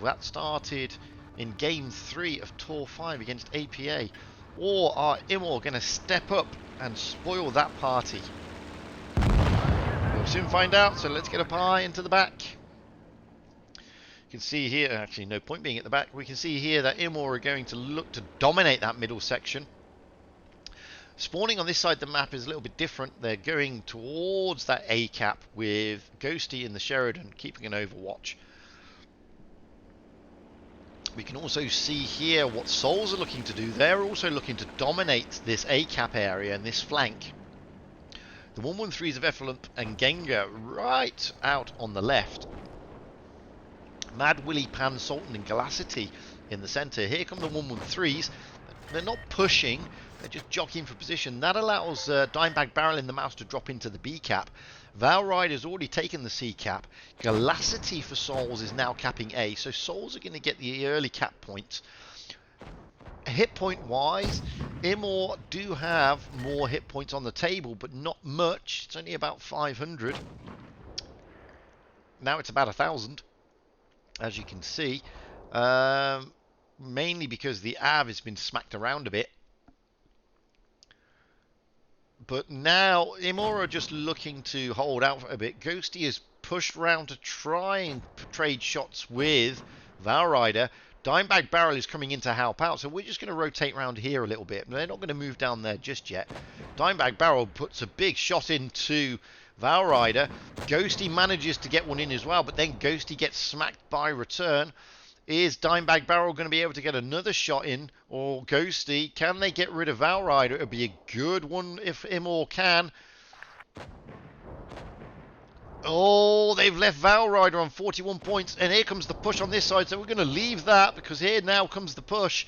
that started in Game 3 of Tour 5 against APA? Or are IMMOR going to step up and spoil that party? We'll soon find out, so let's get up high into the back. You can see here, actually no point being at the back, we can see here that IMMOR are going to look to dominate that middle section. Spawning on this side of the map is a little bit different. They're going towards that A cap with Ghosty in the Sheridan keeping an overwatch. We can also see here what Souls are looking to do. They're also looking to dominate this A cap area and this flank. The 113s of Effluent and Gengar right out on the left. Mad Willy, Pan, Sultan and Galacity in the centre. Here come the 113s. They're not pushing, they're just jockeying for position. That allows Dimebag Barrel in the mouse to drop into the B cap. Valrider's already taken the C cap. Galacity for Souls is now capping A, so Souls are going to get the early cap points. Hit point wise, IMMOR do have more hit points on the table, but not much. It's only about 500. Now it's about 1,000, as you can see. Mainly because the AV has been smacked around a bit. But now IMMOR are just looking to hold out for a bit. Ghosty is pushed round to try and trade shots with Valrider. Dimebag Barrel is coming in to help out, so we're just going to rotate around here a little bit. They're not going to move down there just yet. Dimebag Barrel puts a big shot into Valrider. Ghosty manages to get one in as well, but then Ghosty gets smacked by return. Is Dimebag Barrel going to be able to get another shot in, or Ghosty? Can they get rid of Valrider? It would be a good one if IMMOR can. Oh, they've left Valrider on 41 points, and here comes the push on this side, so we're going to leave that, because here now comes the push.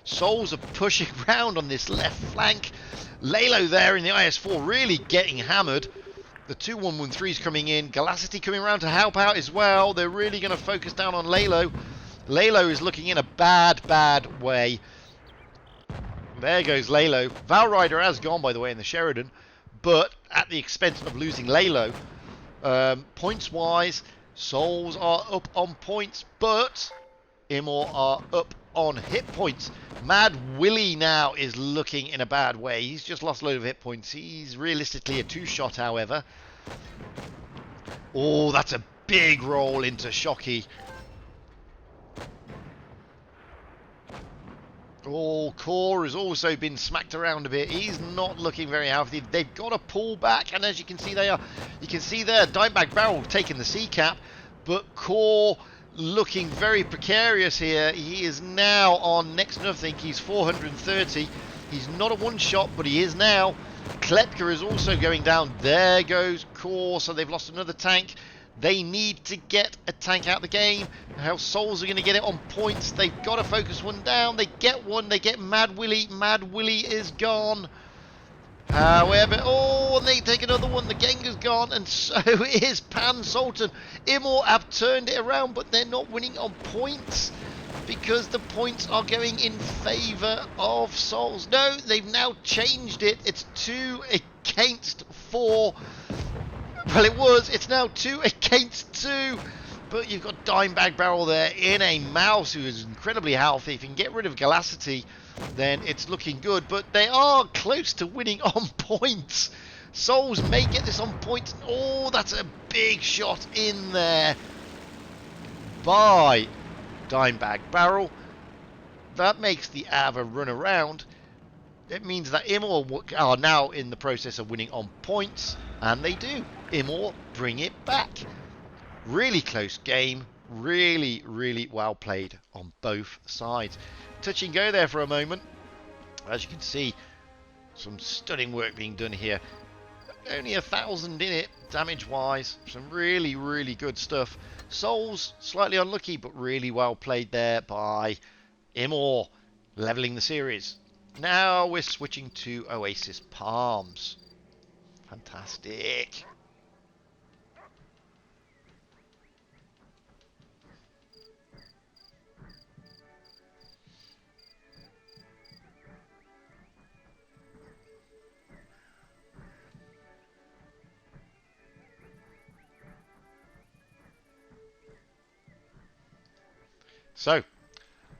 Souls are pushing round on this left flank. Lalo there in the IS-4 really getting hammered. The two 113s coming in. Galacity coming around to help out as well. They're really going to focus down on Lalo. Lalo is looking in a bad way. There goes Lalo. Valrider has gone, by the way, in the Sheridan, but at the expense of losing Lalo. Points-wise, Souls are up on points, but IMMOR are up on hit points. Mad Willy now is looking in a bad way. He's just lost a load of hit points. He's realistically a two-shot, however. Oh, that's a big roll into Shocky. Oh, Core has also been smacked around a bit. He's not looking very healthy. They've got to pull back, and as you can see, you can see there, Dimebag Barrel taking the C cap, but Core looking very precarious here. He is now on next to nothing. He's 430. He's not a one-shot, but he is now. Klepka is also going down. There goes Core, so they've lost another tank. They need to get a tank out of the game. How Souls are going to get it on points. They've got to focus one down. They get one. They get Mad Willy. Mad Willy is gone. However, oh, and they take another one. The Gengar's gone, and so is Pan Sultan. IMMOR have turned it around, but they're not winning on points because the points are going in favour of Souls. No, they've now changed it. It's 2 against 4. Well, it was. It's now 2 against 2. But you've got Dimebag Barrel there in a mouse who is incredibly healthy. If you can get rid of Galacity, then it's looking good. But they are close to winning on points. Souls may get this on points. Oh, that's a big shot in there by Dimebag Barrel. That makes the Ava run around. It means that IMMOR are now in the process of winning on points. And they do. IMMOR bring it back. Really close game. Really well played on both sides. Touch and go there for a moment. As you can see, some stunning work being done here. Only 1,000 in it, damage-wise. Some really good stuff. Souls, slightly unlucky, but really well played there by IMMOR. Leveling the series. Now we're switching to Oasis Palms. Fantastic. So,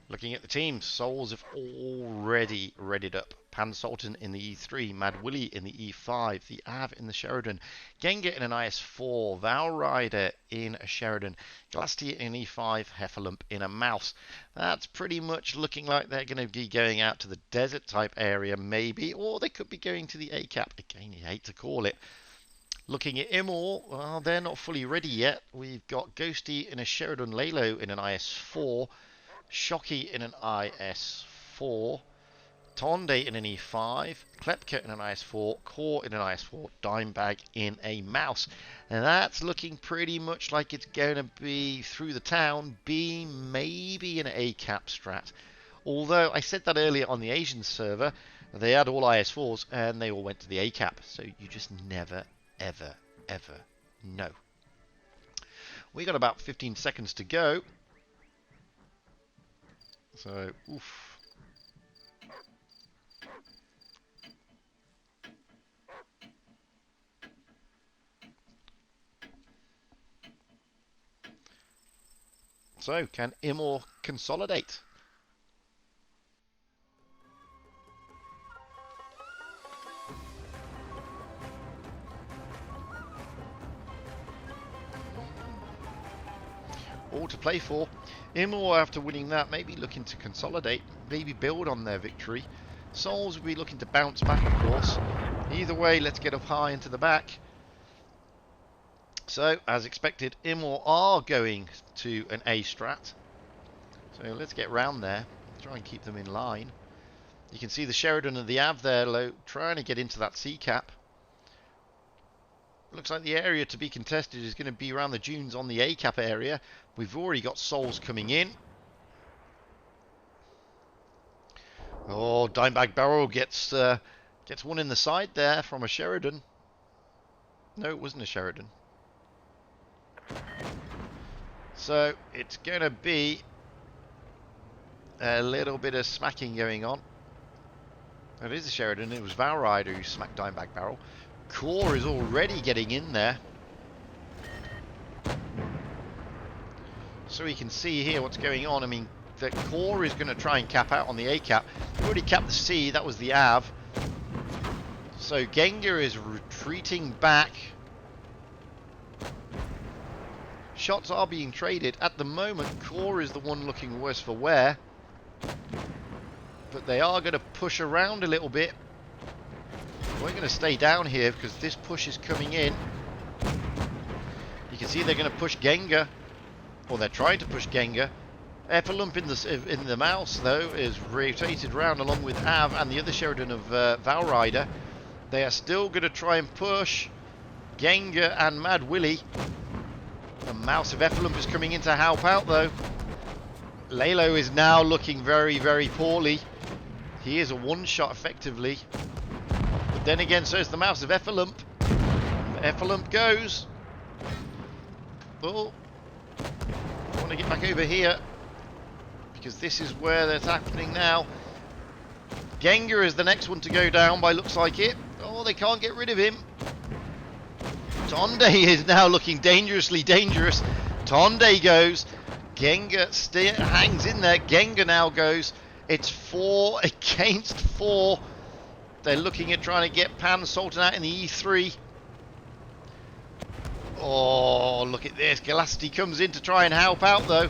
looking at the teams, Souls have already readied up. Pan Sultan in the E3, Mad Willie in the E5, the Av in the Sheridan, Gengar in an IS4, Val Rider in a Sheridan, Glasty in an E5, Heffalump in a Mouse. That's pretty much looking like they're going to be going out to the desert type area maybe, or they could be going to the ACAP. Again, you hate to call it. Looking at IMMOR, well, they're not fully ready yet. We've got Ghosty in a Sheridan, Lalo in an IS4, Shocky in an IS4, Tonde in an E5, Klepka in an IS4, Core in an IS4, Dimebag in a Mouse. And that's looking pretty much like it's going to be through the town, B maybe an ACAP strat. Although I said that earlier on the Asian server, they had all IS4s and they all went to the ACAP. So you just never, ever, ever know. We got about 15 seconds to go. So, oof. So, can IMMOR consolidate? All to play for. IMMOR, after winning that, maybe looking to consolidate, maybe build on their victory. Souls will be looking to bounce back, of course. Either way, let's get up high into the back. So, as expected, IMMOR are going to an A strat. So let's get round there, try and keep them in line. You can see the Sheridan and the Av there, low, trying to get into that C cap. Looks like the area to be contested is going to be around the dunes on the A cap area. We've already got Souls coming in. Oh, Dimebag Barrel gets one in the side there from a Sheridan. No, it wasn't a Sheridan. So it's going to be a little bit of smacking going on. It is a Sheridan. It was Val Rider who smacked Dimebag Barrel. Core is already getting in there. So we can see here what's going on. I mean, the Core is going to try and cap out on the A cap. They already capped the C. That was the Av. So Gengar is retreating back. Shots are being traded. At the moment, Core is the one looking worse for wear. But they are going to push around a little bit. We're going to stay down here because this push is coming in. You can see they're going to push Gengar. Or they're trying to push Gengar. Heffalump in the Mouse, though, is rotated around along with Av and the other Sheridan of Val Rider. They are still going to try and push Gengar and Mad Willie. The Mouse of Heffalump is coming in to help out, though. Lalo is now looking very, very poorly. He is a one-shot, effectively. But then again, so is the Mouse of Heffalump. Heffalump goes. Oh. I want to get back over here. Because this is where that's happening now. Gengar is the next one to go down, by looks like it. Oh, they can't get rid of him. Tonde is now looking dangerously dangerous. Tonde goes. Gengar hangs in there. Gengar now goes. It's 4 against 4. They're looking at trying to get Pan Sultan out in the E3. Oh, look at this. Galacity comes in to try and help out, though.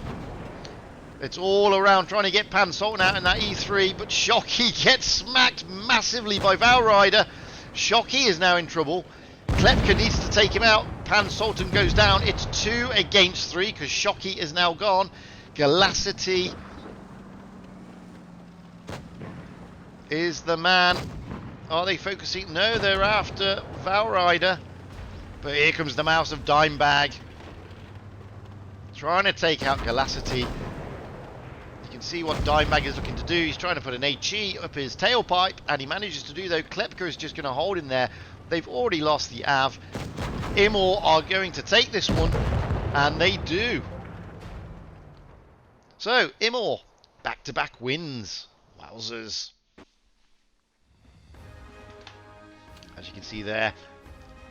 It's all around trying to get Pan Sultan out in that E3, but Shocky gets smacked massively by Val Rider. Shocky is now in trouble. Klepka needs to take him out. Pan Sultan goes down. It's 2 against 3 because Shocky is now gone. Galacity is the man. Are they focusing? No, they're after Val Rider. But here comes the Mouse of Dimebag. Trying to take out Galacity. You can see what Dimebag is looking to do. He's trying to put an HE up his tailpipe, and he manages to do, though. Klepka is just going to hold him there. They've already lost the Av. IMMOR are going to take this one, and they do. So, IMMOR, back-to-back wins. Wowzers. As you can see there,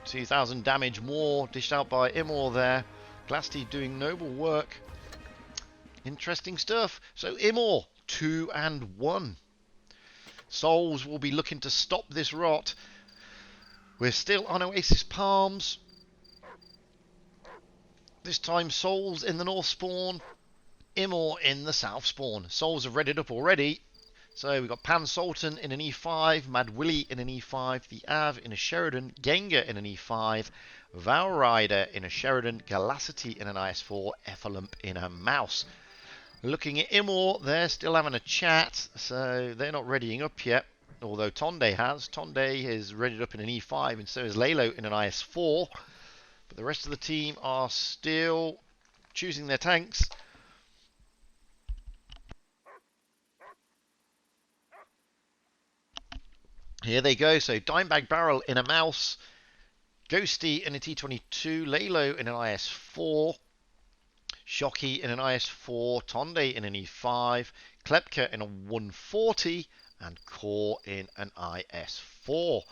2,000 damage more dished out by IMMOR there. Glasty doing noble work. Interesting stuff. So IMMOR 2-1. Souls will be looking to stop this rot. We're still on Oasis Palms. This time Souls in the north spawn, IMMOR in the south spawn. Souls have readied up already. So we've got Pan Sultan in an E5, Mad Willie in an E5, the Av in a Sheridan, Gengar in an E5, Valrider in a Sheridan, Galacity in an IS4, Effalump in a Mouse. Looking at IMMOR, they're still having a chat, so they're not readying up yet, although Tonde has. Tonde is readied up in an E5, and so is Lalo in an IS4. But the rest of the team are still choosing their tanks. Here they go. So Dimebag Barrel in a Mouse, Ghosty in a T22, Lalo in an IS4, Shocky in an IS4, Tonde in an E5, Klepka in a 140, and Core in an IS4.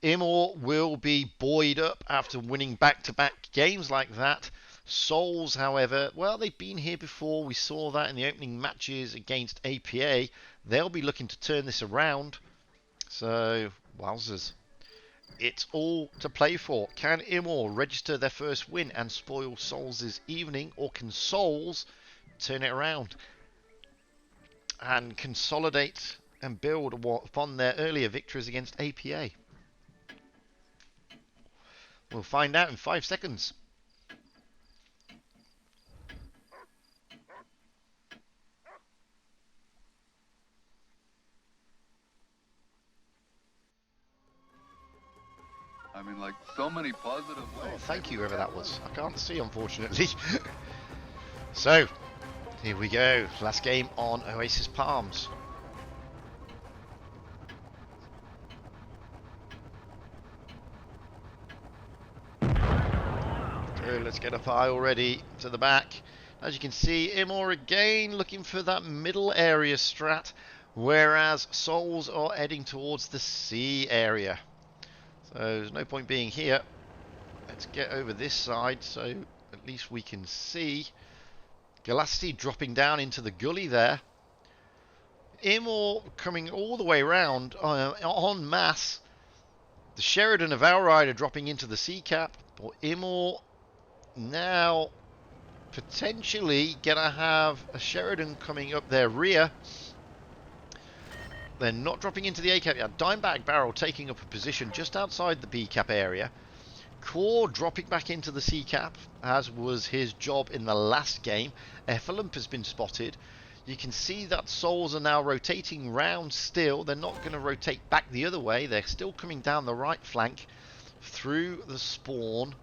IMMOR will be buoyed up after winning back-to-back games like that. Souls, however, well, they've been here before. We saw that in the opening matches against APA. They'll be looking to turn this around. So, wowzers. It's all to play for. Can IMMOR register their first win and spoil Souls' evening, or can Souls turn it around and consolidate and build upon their earlier victories against APA? We'll find out in 5 seconds. I mean, like, so many positive ways. Oh, thank you, whoever that was. I can't see, unfortunately. So, here we go. Last game on Oasis Palms. So let's get up high already to the back. As you can see, IMMOR again looking for that middle area strat, whereas Souls are heading towards the C area. So there's no point being here. Let's get over this side so at least we can see. Galacity dropping down into the gully there. IMMOR coming all the way around en masse. The Sheridan of Valrider dropping into the C cap. But IMMOR now potentially gonna have a Sheridan coming up their rear. They're not dropping into the A cap yet. Dimebag Barrel taking up a position just outside the B cap area. Core dropping back into the C cap, as was his job in the last game. Effalump has been spotted. You can see that Souls are now rotating round still. They're not going to rotate back the other way. They're still coming down the right flank through the spawn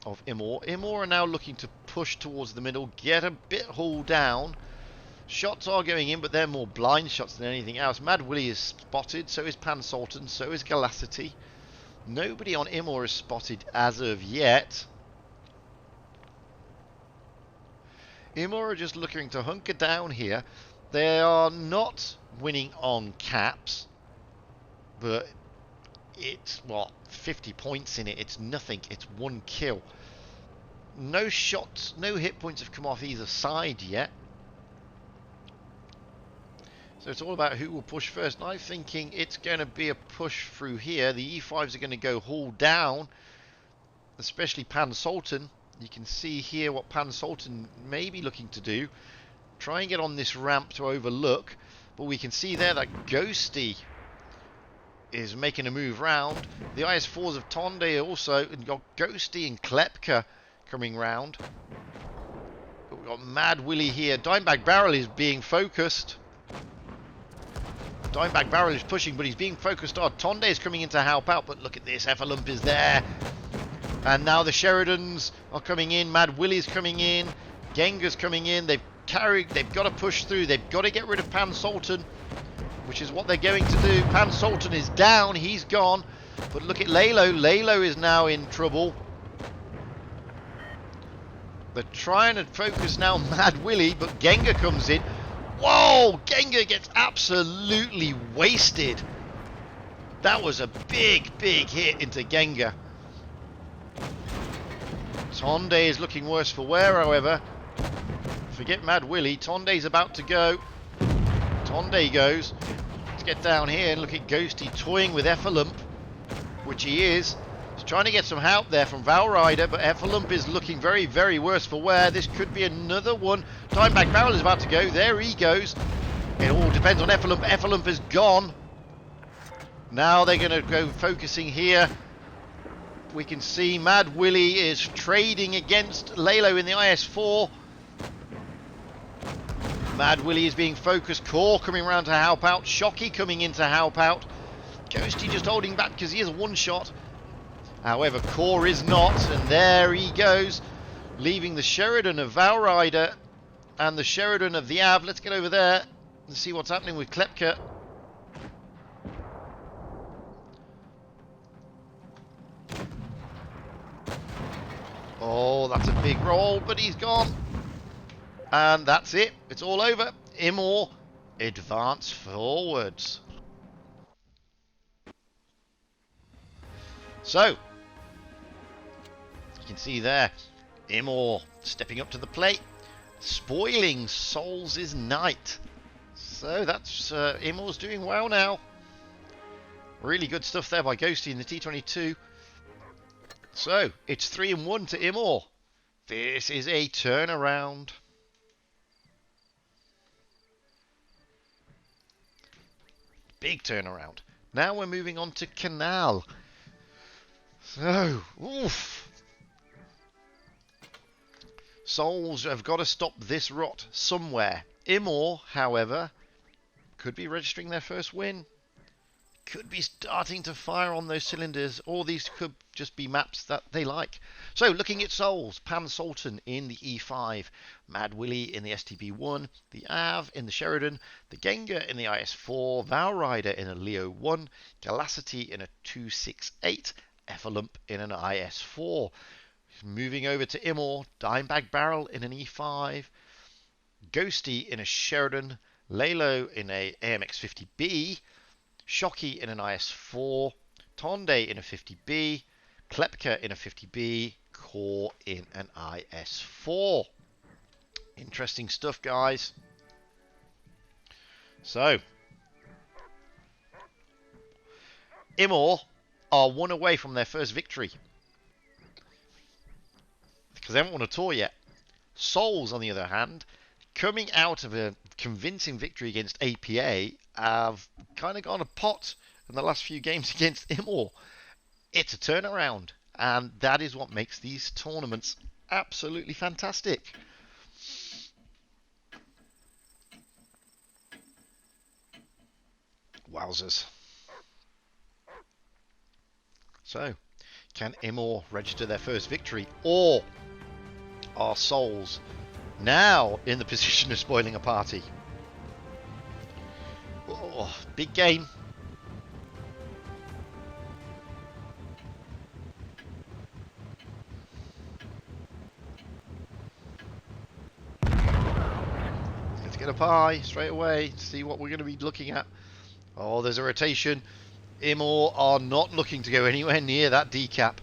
of IMMOR. IMMOR are now looking to push towards the middle, get a bit hauled down. Shots are going in, but they're more blind shots than anything else. Mad Willie is spotted, so is Pan Sultan, so is Galacity. Nobody on IMMOR is spotted as of yet. IMMOR are just looking to hunker down here. They are not winning on caps, but it's, what, 50 points in it. It's nothing. It's 1 kill. No shots, no hit points have come off either side yet. So it's all about who will push first. And I'm thinking it's going to be a push through here. The E5s are going to go haul down, especially Pan Sultan. You can see here what Pan Sultan may be looking to do. Try and get on this ramp to overlook. But we can see there that Ghosty is making a move round. The IS4s of Tonde also, and got Ghosty and Klepka coming round. But we've got Mad Willie here. Dimebag Barrel is being focused. Dimebag Barrel is pushing, but he's being focused on. Tonde is coming in to help out, but look at this. Effalump is there. And now the Sheridans are coming in. Mad Willie's coming in. Gengar's coming in. They've got to push through. They've got to get rid of Pan Sultan, which is what they're going to do. Pan Sultan is down. He's gone. But look at Lalo. Lalo is now in trouble. They're trying to focus now Mad Willie, but Gengar comes in. Whoa! Gengar gets absolutely wasted. That was a big, big hit into Gengar. Tonde is looking worse for wear, however. Forget Mad Willie. Tonde's about to go. Tonde goes. Let's get down here and look at Ghosty toying with Effalump, which he is. He's trying to get some help there from Valrider, but Effalump is looking very, very worse for wear. This could be another one. Dimeback Barrel is about to go. There he goes. It all depends on Effalump. Effalump is gone. Now they're going to go focusing here. We can see Mad Willie is trading against Lalo in the IS4. Mad Willie is being focused. Core coming around to help out. Shocky coming in to help out. Ghosty just holding back because he is a one-shot. However, Core is not. And there he goes. Leaving the Sheridan of Valrider and the Sheridan of the Av. Let's get over there and see what's happening with Klepka. Oh, that's a big roll, but he's gone. And that's it. It's all over. IMMOR advance forwards. So, you can see there, IMMOR stepping up to the plate, spoiling Souls' night. So that's IMMOR's doing well now. Really good stuff there by Ghosty in the T22. So, it's 3-1 to IMMOR. This is a turnaround. Big turnaround. Now we're moving on to Canal. So, oof. Souls have got to stop this rot somewhere. IMMOR, however, could be registering their first win. Could be starting to fire on those cylinders, or these could just be maps that they like. So, looking at Souls, Pan Sultan in the E5, Mad Willie in the STB1, the Av in the Sheridan, the Gengar in the IS4, Valrider in a Leo 1, Galacity in a 268, Effalump in an IS4. Moving over to IMMOR, Dimebag Barrel in an E5, Ghosty in a Sheridan, Lalo in a AMX50B, Shocky in an IS4, Tonde in a 50B, Klepka in a 50B, Core in an IS4. Interesting stuff, guys. So, IMMOR are one away from their first victory, because they haven't won a tour yet. Souls, on the other hand, coming out of a convincing victory against APA, have kind of gone a pot in the last few games against IMMOR. It's a turnaround, and that is what makes these tournaments absolutely fantastic. Wowzers. So, can IMMOR register their first victory, or are Souls now in the position of spoiling a party? Oh, big game. Let's get a pie straight away, see what we're going to be looking at. Oh, there's a rotation. IMMOR are not looking to go anywhere near that D cap.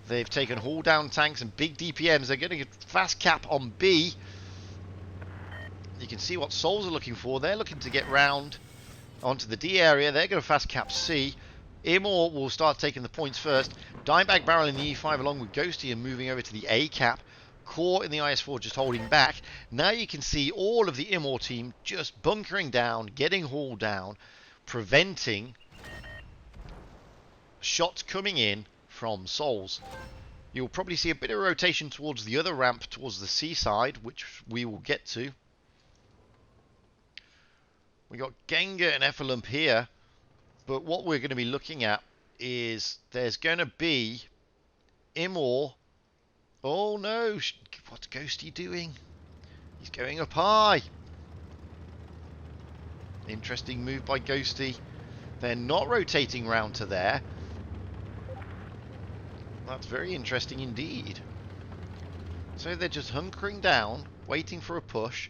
They've taken hull down tanks and big DPMs. They're getting a fast cap on B. You can see what Souls are looking for. They're looking to get round onto the D area. They're going to fast cap C. IMMOR will start taking the points first. Dimebag Barrel in the E5 along with Ghosty and moving over to the A cap. Core in the IS4 just holding back. Now you can see all of the IMMOR team just bunkering down, getting hauled down, preventing shots coming in from Souls. You'll probably see a bit of rotation towards the other ramp, towards the seaside, which we will get to. We got Gengar and Effalump here, but what we're going to be looking at is there's going to be IMMOR. Oh no, what's Ghosty doing? He's going up high. Interesting move by Ghosty. They're not rotating round to there. That's very interesting indeed. So they're just hunkering down, waiting for a push.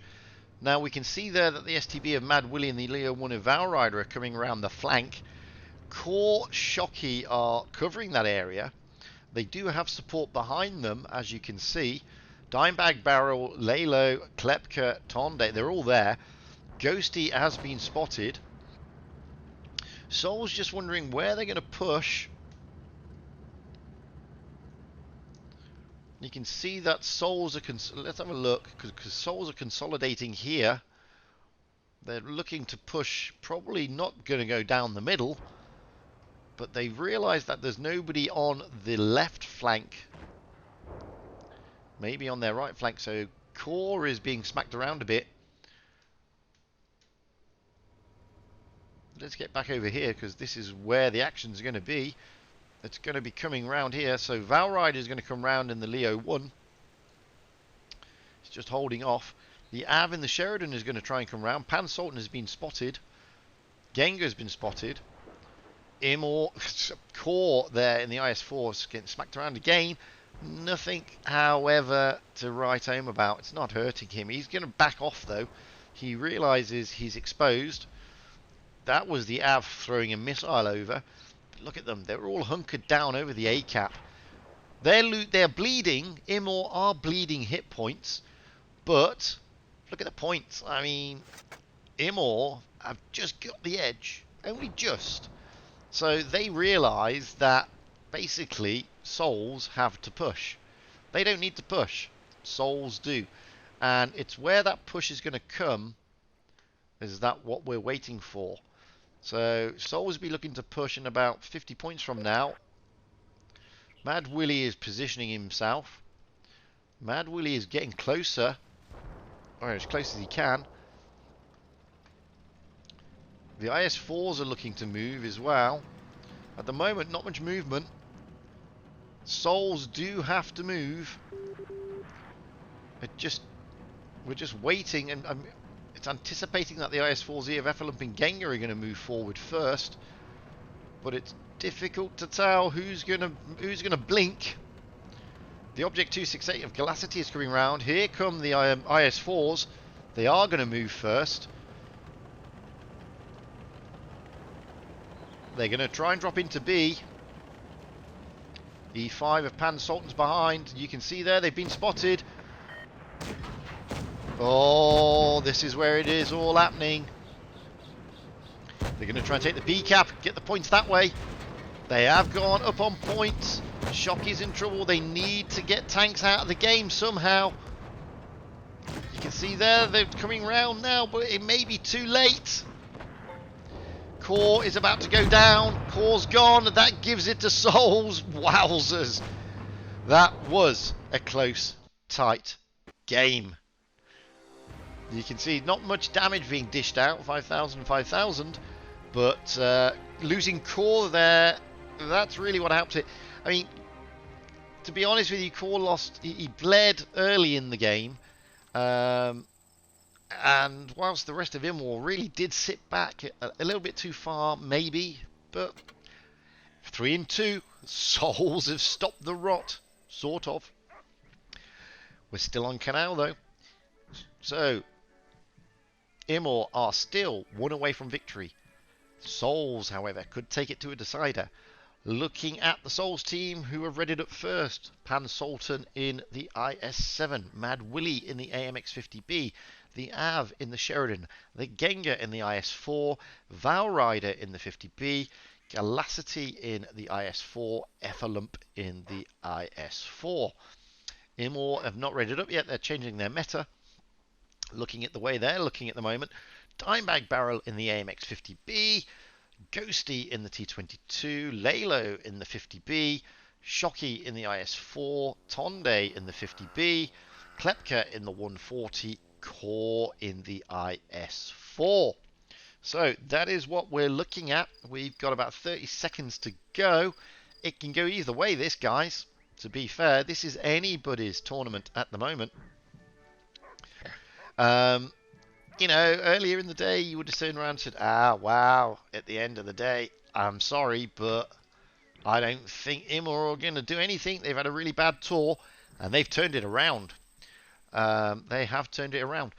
Now we can see there that the STB of Mad Willie and the Leo 1 of Valrider are coming around the flank. Core Shocky are covering that area. They do have support behind them, as you can see. Dimebag Barrel, Lalo, Klepka, Tonde, they're all there. Ghosty has been spotted. Soul's just wondering where they're going to push. You can see that Souls are... Let's have a look, because Souls are consolidating here. They're looking to push, probably not going to go down the middle, but they've realized that there's nobody on the left flank. Maybe on their right flank, so Core is being smacked around a bit. Let's get back over here, because this is where the action's going to be. It's going to be coming round here, so Valride is going to come round in the Leo 1. He's just holding off. The Av in the Sheridan is going to try and come round. Pan Sultan has been spotted. Gengar's been spotted. IMMOR, Core there in the IS-4 is getting smacked around again. Nothing, however, to write home about. It's not hurting him. He's going to back off, though. He realizes he's exposed. That was the Av throwing a missile over. But look at them. They're all hunkered down over the A-cap. They're bleeding. IMMOR are bleeding hit points. But look at the points. I mean, IMMOR have just got the edge. Only just. So they realise that basically Souls have to push. They don't need to push. Souls do. And it's where that push is going to come. Is that what we're waiting for? So Souls will be looking to push in about 50 points from now. Mad Willie is positioning himself. Mad Willie is getting closer. Or as close as he can. The IS-4s are looking to move as well. At the moment, not much movement. Souls do have to move. We're just waiting, and it's anticipating that the IS-4s here of Effalump and Gengar are going to move forward first. But it's difficult to tell who's going to blink. The Object 268 of Galacity is coming round. Here come the IS-4s. They are going to move first. They're going to try and drop into B. E5 of Pan Sultan's behind. You can see there, they've been spotted. Oh, this is where it is all happening. They're going to try and take the B cap, get the points that way. They have gone up on points. Shockey's in trouble. They need to get tanks out of the game somehow. You can see there, they're coming round now, but it may be too late. Core is about to go down. Core's gone. That gives it to Souls. Wowzers. That was a close, tight game. You can see not much damage being dished out. 5,000, 5,000. But losing Core there, that's really what helped it. I mean, to be honest with you, Core lost. He bled early in the game. And whilst the rest of IMMOR really did sit back a little bit too far, maybe, but 3-2, Souls have stopped the rot, sort of. We're still on Canal though. So, IMMOR are still one away from victory. Souls, however, could take it to a decider. Looking at the Souls team who have readied up first. Pan Sultan in the IS-7. Mad Willie in the AMX-50B. The Av in the Sheridan. The Gengar in the IS-4. Valrider in the 50B. Galacity in the IS-4. Effalump in the IS-4. IMMOR have not readied up yet. They're changing their meta. Looking at the way they're looking at the moment. Dimebag Barrel in the AMX-50B. Ghosty in the T22, Lalo in the 50B, Shockey in the IS-4, Tonde in the 50B, Klepka in the 140, Core in the IS-4. So that is what we're looking at. We've got about 30 seconds to go. It can go either way, this, guys. To be fair, this is anybody's tournament at the moment. You know, earlier in the day, you would have turned around and said, wow, at the end of the day, I'm sorry, but I don't think IMMOR are going to do anything. They've had a really bad tour, and they've turned it around. They have turned it around.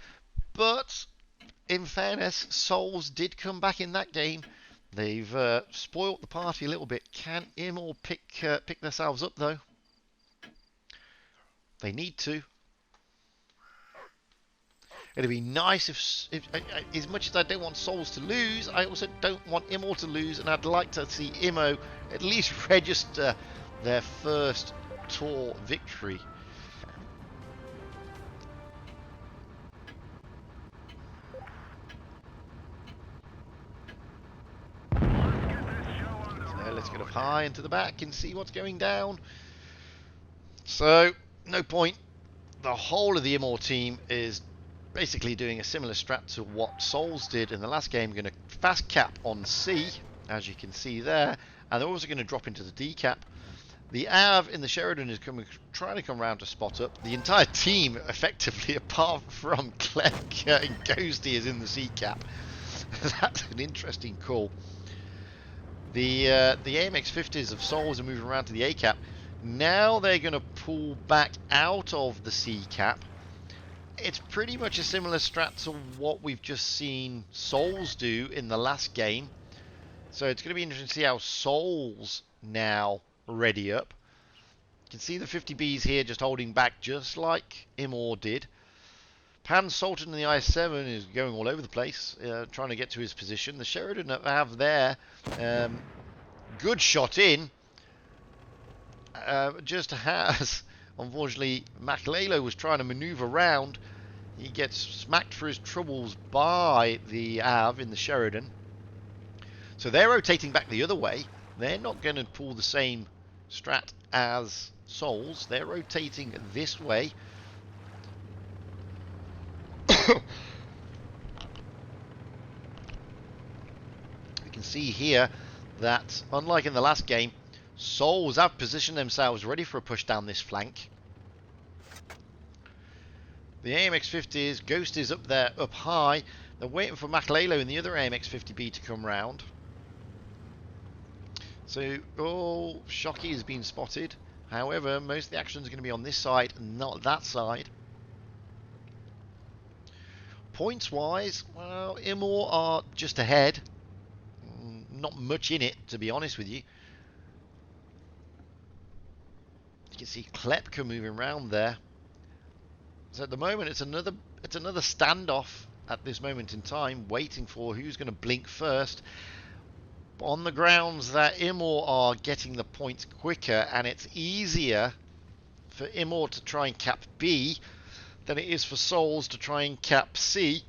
But, in fairness, Souls did come back in that game. They've spoilt the party a little bit. Can IMMOR pick themselves up, though? They need to. It'd be nice if as much as I don't want Souls to lose, I also don't want IMMOR to lose, and I'd like to see IMMO at least register their first tour victory. So let's get up high into the back and see what's going down. So, no point. The whole of the IMMOR team is basically doing a similar strat to what Souls did in the last game. Going to fast cap on C, as you can see there, and they're also going to drop into the D cap. The AV in the Sheridan is trying to come around to spot up. The entire team, effectively, apart from Clek and Ghosty, is in the C cap. That's an interesting call. The AMX50s of Souls are moving around to the A cap. Now they're going to pull back out of the C cap. It's pretty much a similar strat to what we've just seen Souls do in the last game. So it's going to be interesting to see how Souls now ready up. You can see the 50Bs here just holding back just like IMMOR did. Pan Sultan in the I7 is going all over the place, trying to get to his position. The Sheridan have there, good shot in. Just has, unfortunately, McLelo was trying to maneuver around. He gets smacked for his troubles by the AV in the Sheridan. So they're rotating back the other way. They're not going to pull the same strat as Souls. They're rotating this way. You can see here that, unlike in the last game, Souls have positioned themselves ready for a push down this flank. The AMX-50s, Ghost is up there, up high. They're waiting for McLelo and the other AMX-50B to come round. So, Shocky has been spotted. However, most of the action is going to be on this side, not that side. Points-wise, well, IMMOR are just ahead. Not much in it, to be honest with you. You can see Klepka moving around there. So at the moment, it's another standoff at this moment in time, waiting for who's going to blink first. On the grounds that IMMOR are getting the points quicker, and it's easier for IMMOR to try and cap B than it is for Souls to try and cap C.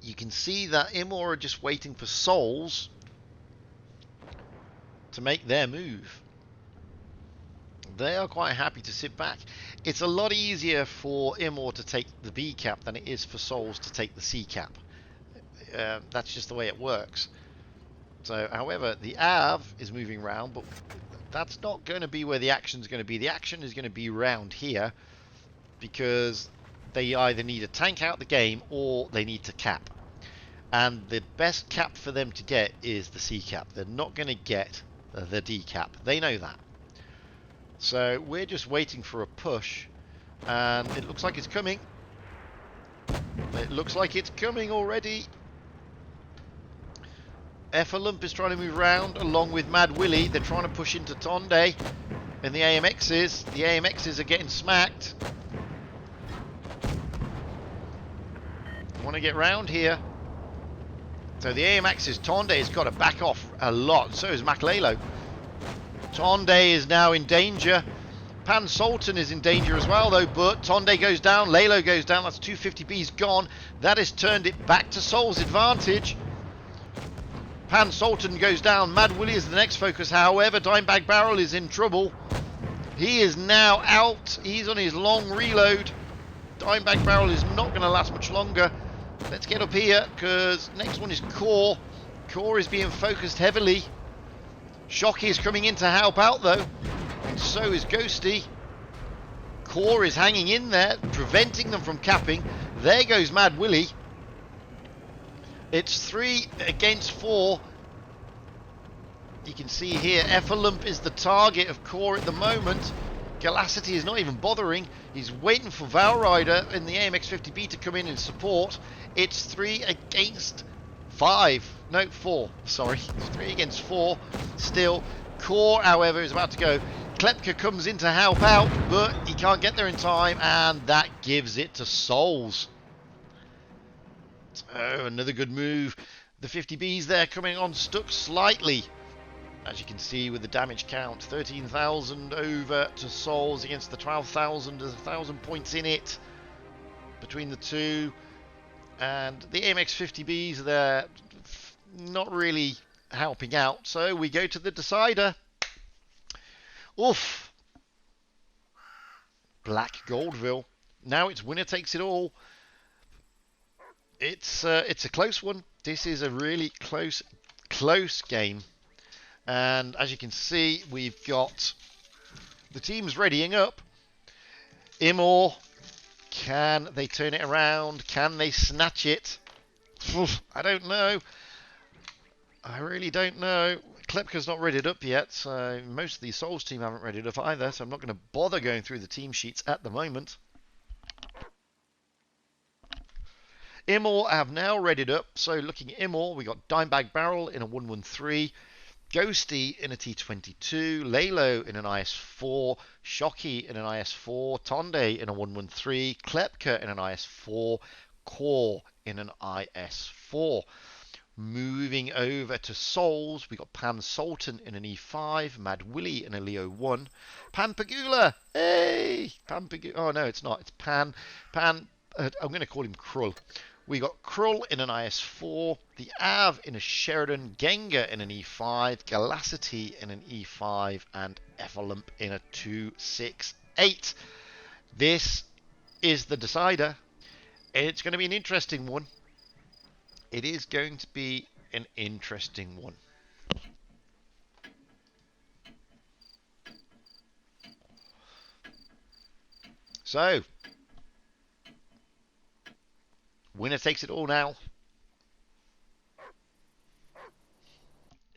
You can see that IMMOR are just waiting for Souls to make their move. They are quite happy to sit back. It's a lot easier for IMMOR to take the B cap than it is for Souls to take the C cap. That's just the way it works. So, however, the AV is moving around, but that's not going to be where the action is going to be. The action is going to be around here, because they either need to tank out the game or they need to cap. And the best cap for them to get is the C cap. They're not going to get the D cap. They know that. So we're just waiting for a push, and it looks like it's coming. It looks like it's coming already. Effalump is trying to move around along with Mad Willie. They're trying to push into Tonde and the AMXs. The AMXs are getting smacked. Want to get round here. So the AMXs, Tonde has got to back off a lot. So is McLelo. Tonde is now in danger. Pan Sultan is in danger as well, though, but Tonde goes down, Lalo goes down. That's 250Bs gone. That has turned it back to Soul's advantage. Pan Sultan goes down. Mad Willie is the next focus. However, Dimebag Barrel is in trouble. He is now out. He's on his long reload. Dimebag Barrel is not going to last much longer. Let's get up here, because next one is Core. Core is being focused heavily. Shocky is coming in to help out, though. And so is Ghosty. Core is hanging in there, preventing them from capping. There goes Mad Willie. It's 3 against 4. You can see here, Effalump is the target of Core at the moment. Galacity is not even bothering. He's waiting for Valrider in the AMX-50B to come in and support. It's 3 against 5. No, 4. Sorry. It's 3 against 4. Still, Core, however, is about to go. Klepka comes in to help out, but he can't get there in time, and that gives it to Souls. Oh, another good move. The 50Bs there coming on stuck slightly. As you can see with the damage count, 13,000 over to Souls against the 12,000. There's 1,000 points in it between the two. And the AMX 50Bs, they're not really helping out. So we go to the decider. Oof. Black Goldville. Now it's winner takes it all. It's a close one. This is a really close game. And as you can see, we've got the teams readying up. IMMOR, can they turn it around? Can they snatch it? Oof, I don't know. I really don't know. Klepka's not readied up yet, so most of the Souls team haven't readied up either, so I'm not going to bother going through the team sheets at the moment. IMMOR have now readied up, so looking at IMMOR, we got Dimebag Barrel in a 113, Ghosty in a T22, Lalo in an IS4, Shocky in an IS4, Tonde in a 113, Klepka in an IS4, Core in an IS4. Moving over to Souls, we got Pan Sultan in an E5, Mad Willie in a Leo 1, Pan Pagula, hey! Pan Pagula, oh no it's not, it's Pan, I'm going to call him Krull. We got Krull in an IS4, the Av in a Sheridan, Gengar in an E5, Galacity in an E5, and Effalump in a 268. This is the decider. It's going to be an interesting one. It is going to be an interesting one. So, winner takes it all now.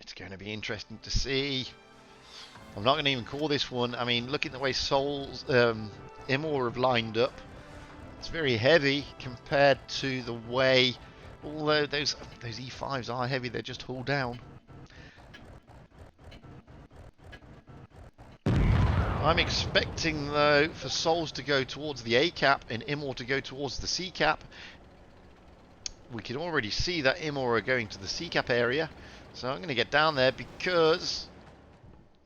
It's going to be interesting to see. I'm not going to even call this one. I mean, looking at the way Souls, IMMOR have lined up, it's very heavy compared to the way, although those E5s are heavy, they're just hauled down. I'm expecting, though, for Souls to go towards the A cap and IMMOR to go towards the C cap. We can already see that IMMOR are going to the C cap area, so I'm going to get down there because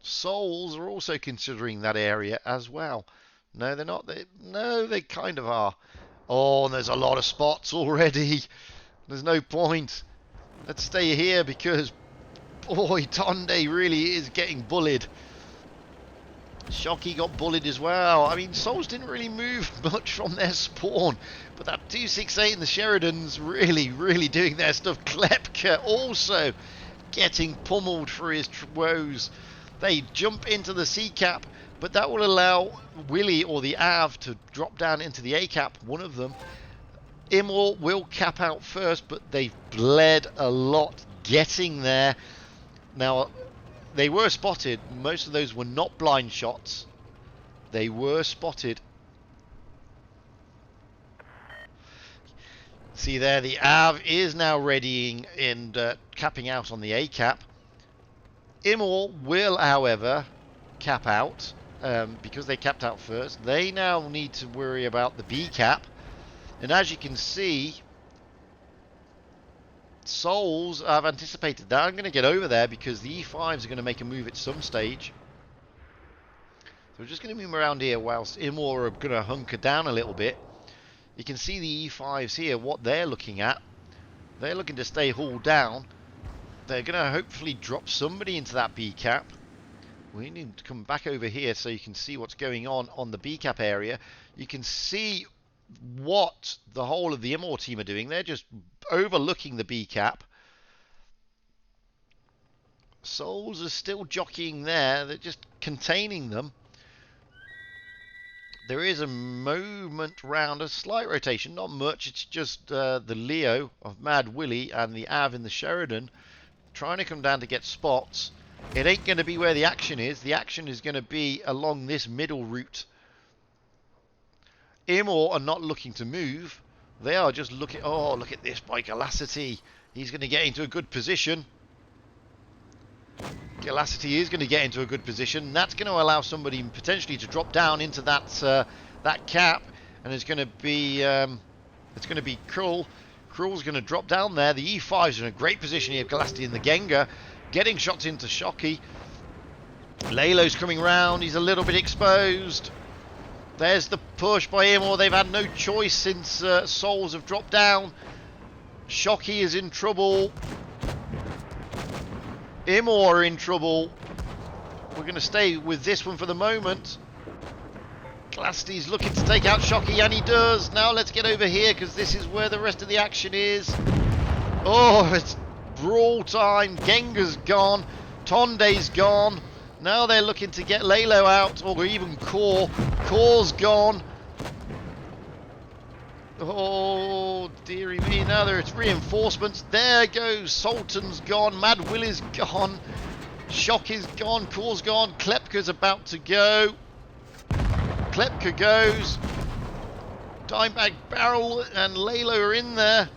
Souls are also considering that area as well. No, they're not. No, they kind of are. Oh, and there's a lot of spots already. There's no point. Let's stay here because, boy, Tonde really is getting bullied. Shocky got bullied as well. I mean, Souls didn't really move much from their spawn, but that 268 and the Sheridans really doing their stuff. Klepka also getting pummeled for his woes. They jump into the C cap, but that will allow Willie or the Av to drop down into the A cap, one of them. IMMOR will cap out first, but they've bled a lot getting there. Now, they were spotted. Most of those were not blind shots. They were spotted. See there, the Av is now readying and capping out on the A cap. IMMOR will, however, cap out because they capped out first. They now need to worry about the B cap. And as you can see, Souls have anticipated that. I'm going to get over there because the E5s are going to make a move at some stage. So we're just going to move around here whilst IMMOR are going to hunker down a little bit. You can see the E5s here, what they're looking at. They're looking to stay hauled down. They're going to hopefully drop somebody into that B cap. We need to come back over here so you can see what's going on the B cap area. You can see what the whole of the IMMOR team are doing. They're just overlooking the B cap. Souls are still jockeying there. They're just containing them. There is a movement round, a slight rotation, not much. It's just the Leo of Mad Willie and the Av in the Sheridan trying to come down to get spots. It ain't going to be where the action is. The action is going to be along this middle route. IMMOR are not looking to move. They are just looking... Oh, look at this by Galacity. He's going to get into a good position. Galacity is going to get into a good position. That's going to allow somebody potentially to drop down into that that cap, and it's going to be Krull. Krull's going to drop down there. The E5's in a great position here. Galacity and the Gengar getting shots into Shocky. Lalo's coming round. He's a little bit exposed. There's the push by IMMOR. They've had no choice since Souls have dropped down. Shocky is in trouble. IMMOR are in trouble. We're going to stay with this one for the moment. Glasti's looking to take out Shocky, and he does. Now let's get over here, because this is where the rest of the action is. Oh, it's brawl time. Gengar's gone. Tonde's gone. Now they're looking to get Lalo out, or even Core. Core's gone. Oh, dearie me. Now there's reinforcements. There goes. Sultan's gone. Mad Willie's gone. Shock is gone. Core's gone. Klepka's about to go. Klepka goes. Dimebag Barrel and Lalo are in there.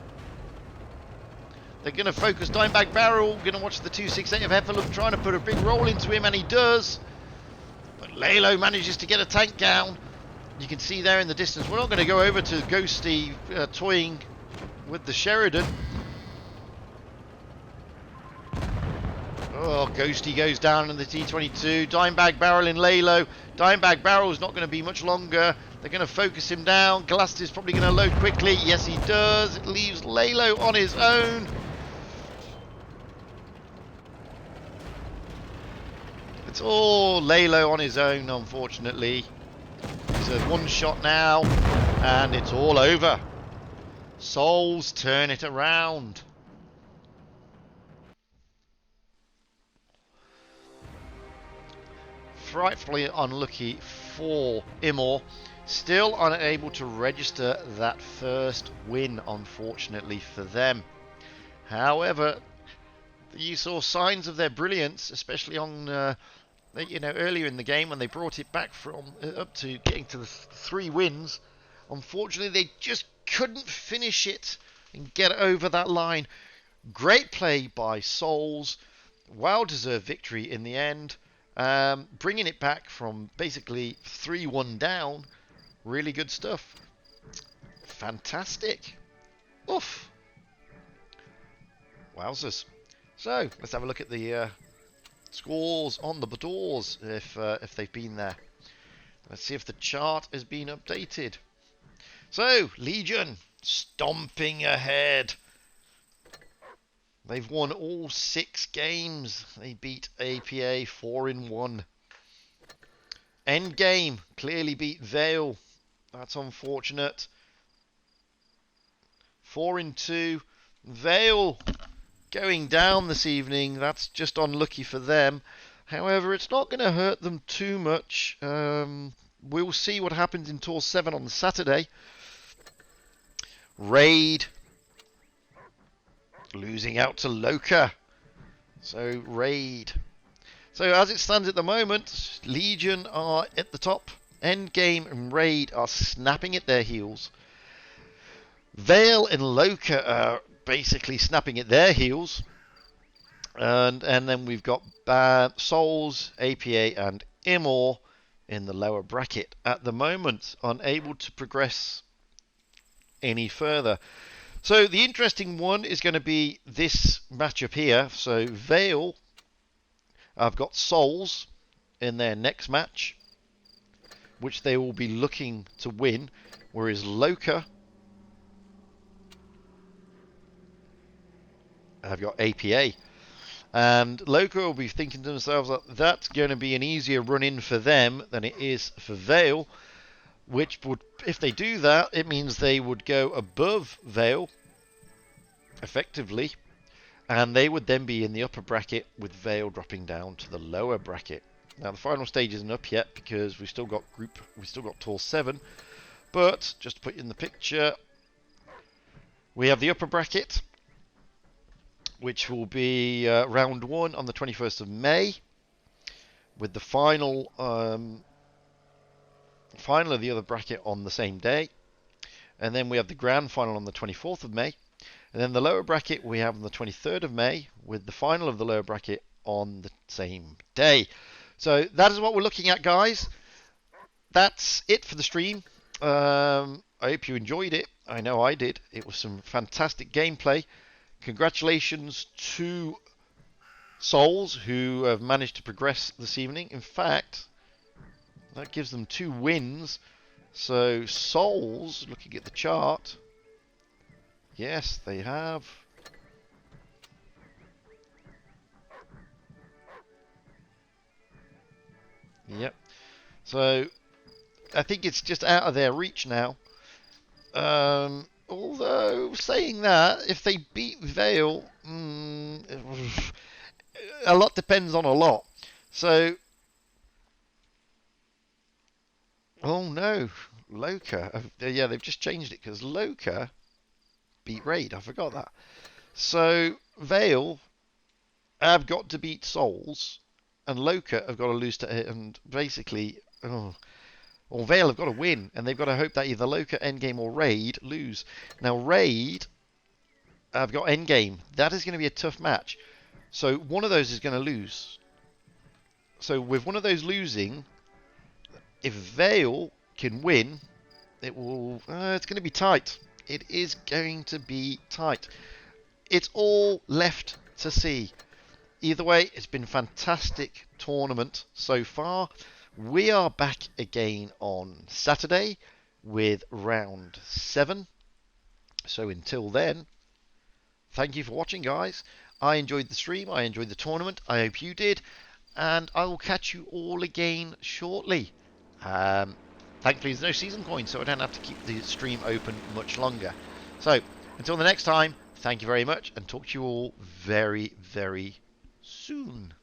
They're going to focus Dimebag Barrel. Going to watch the 268 of Heffalump trying to put a big roll into him, and he does. But Lalo manages to get a tank down. You can see there in the distance. We're not going to go over to Ghosty toying with the Sheridan. Oh, Ghosty goes down in the T22. Dimebag Barrel in Lalo. Dimebag Barrel is not going to be much longer. They're going to focus him down. Glasti's probably going to load quickly. Yes, he does. It leaves Lalo on his own. It's all Lalo on his own, unfortunately. It's a one shot now, and it's all over. Souls turn it around. Frightfully unlucky for IMMOR. Still unable to register that first win, unfortunately for them. However, you saw signs of their brilliance, especially on earlier in the game when they brought it back from up to getting to the 3 wins. Unfortunately, they just couldn't finish it and get over that line. Great play by Souls. Well-deserved victory in the end. Bringing it back from basically 3-1 down. Really good stuff. Fantastic. Oof. Wowzers. So, let's have a look at the scores on the doors if they've been there. Let's see if the chart has been updated. So, Legion stomping ahead. They've won all 6 games. They beat APA 4-1. Endgame clearly beat Vale. That's unfortunate. 4-2. Vale going down this evening. That's just unlucky for them. However, it's not going to hurt them too much. We'll see what happens in Tour 7 on Saturday. Raid losing out to Loka. So, Raid. So, as it stands at the moment, Legion are at the top. Endgame and Raid are snapping at their heels. Vale and Loka are basically snapping at their heels. And then we've got Souls, APA and IMMOR in the lower bracket at the moment, unable to progress any further. So the interesting one is going to be this matchup here. So Vale, I've got Souls in their next match, which they will be looking to win, whereas Loka, I've got APA. And Loka will be thinking to themselves that that's going to be an easier run-in for them than it is for Vale, which would, if they do that, it means they would go above Vale, effectively, and they would then be in the upper bracket with Vale dropping down to the lower bracket. Now the final stage isn't up yet because we've still got Tour 7, but just to put you in the picture, we have the upper bracket, which will be round 1 on the 21st of May, with the final of the other bracket on the same day. And then we have the grand final on the 24th of May. And then the lower bracket we have on the 23rd of May, with the final of the lower bracket on the same day. So that is what we're looking at, guys. That's it for the stream. I hope you enjoyed it. I know I did. It was some fantastic gameplay. Congratulations to Souls, who have managed to progress this evening. In fact, that gives them 2 wins. So Souls, looking at the chart, yes, they have. Yep. So I think it's just out of their reach now. Although, saying that, if they beat Vale, a lot depends on a lot. So, oh no, Loka. Yeah, they've just changed it because Loka beat Raid. I forgot that. So, Vale have got to beat Souls, and Loka have got to lose to, and basically, or Vale have got to win, and they've got to hope that either Loka, Endgame, or Raid lose. Now, Raid have got Endgame. That is going to be a tough match. So, one of those is going to lose. So, with one of those losing, if Vale can win, it will. It's going to be tight. It is going to be tight. It's all left to see. Either way, it's been a fantastic tournament so far. We are back again on Saturday with round 7. So until then, thank you for watching, guys. I enjoyed the stream. I enjoyed the tournament. I hope you did. And I will catch you all again shortly. Thankfully, there's no season coins, so I don't have to keep the stream open much longer. So until the next time, thank you very much, and talk to you all very, very soon.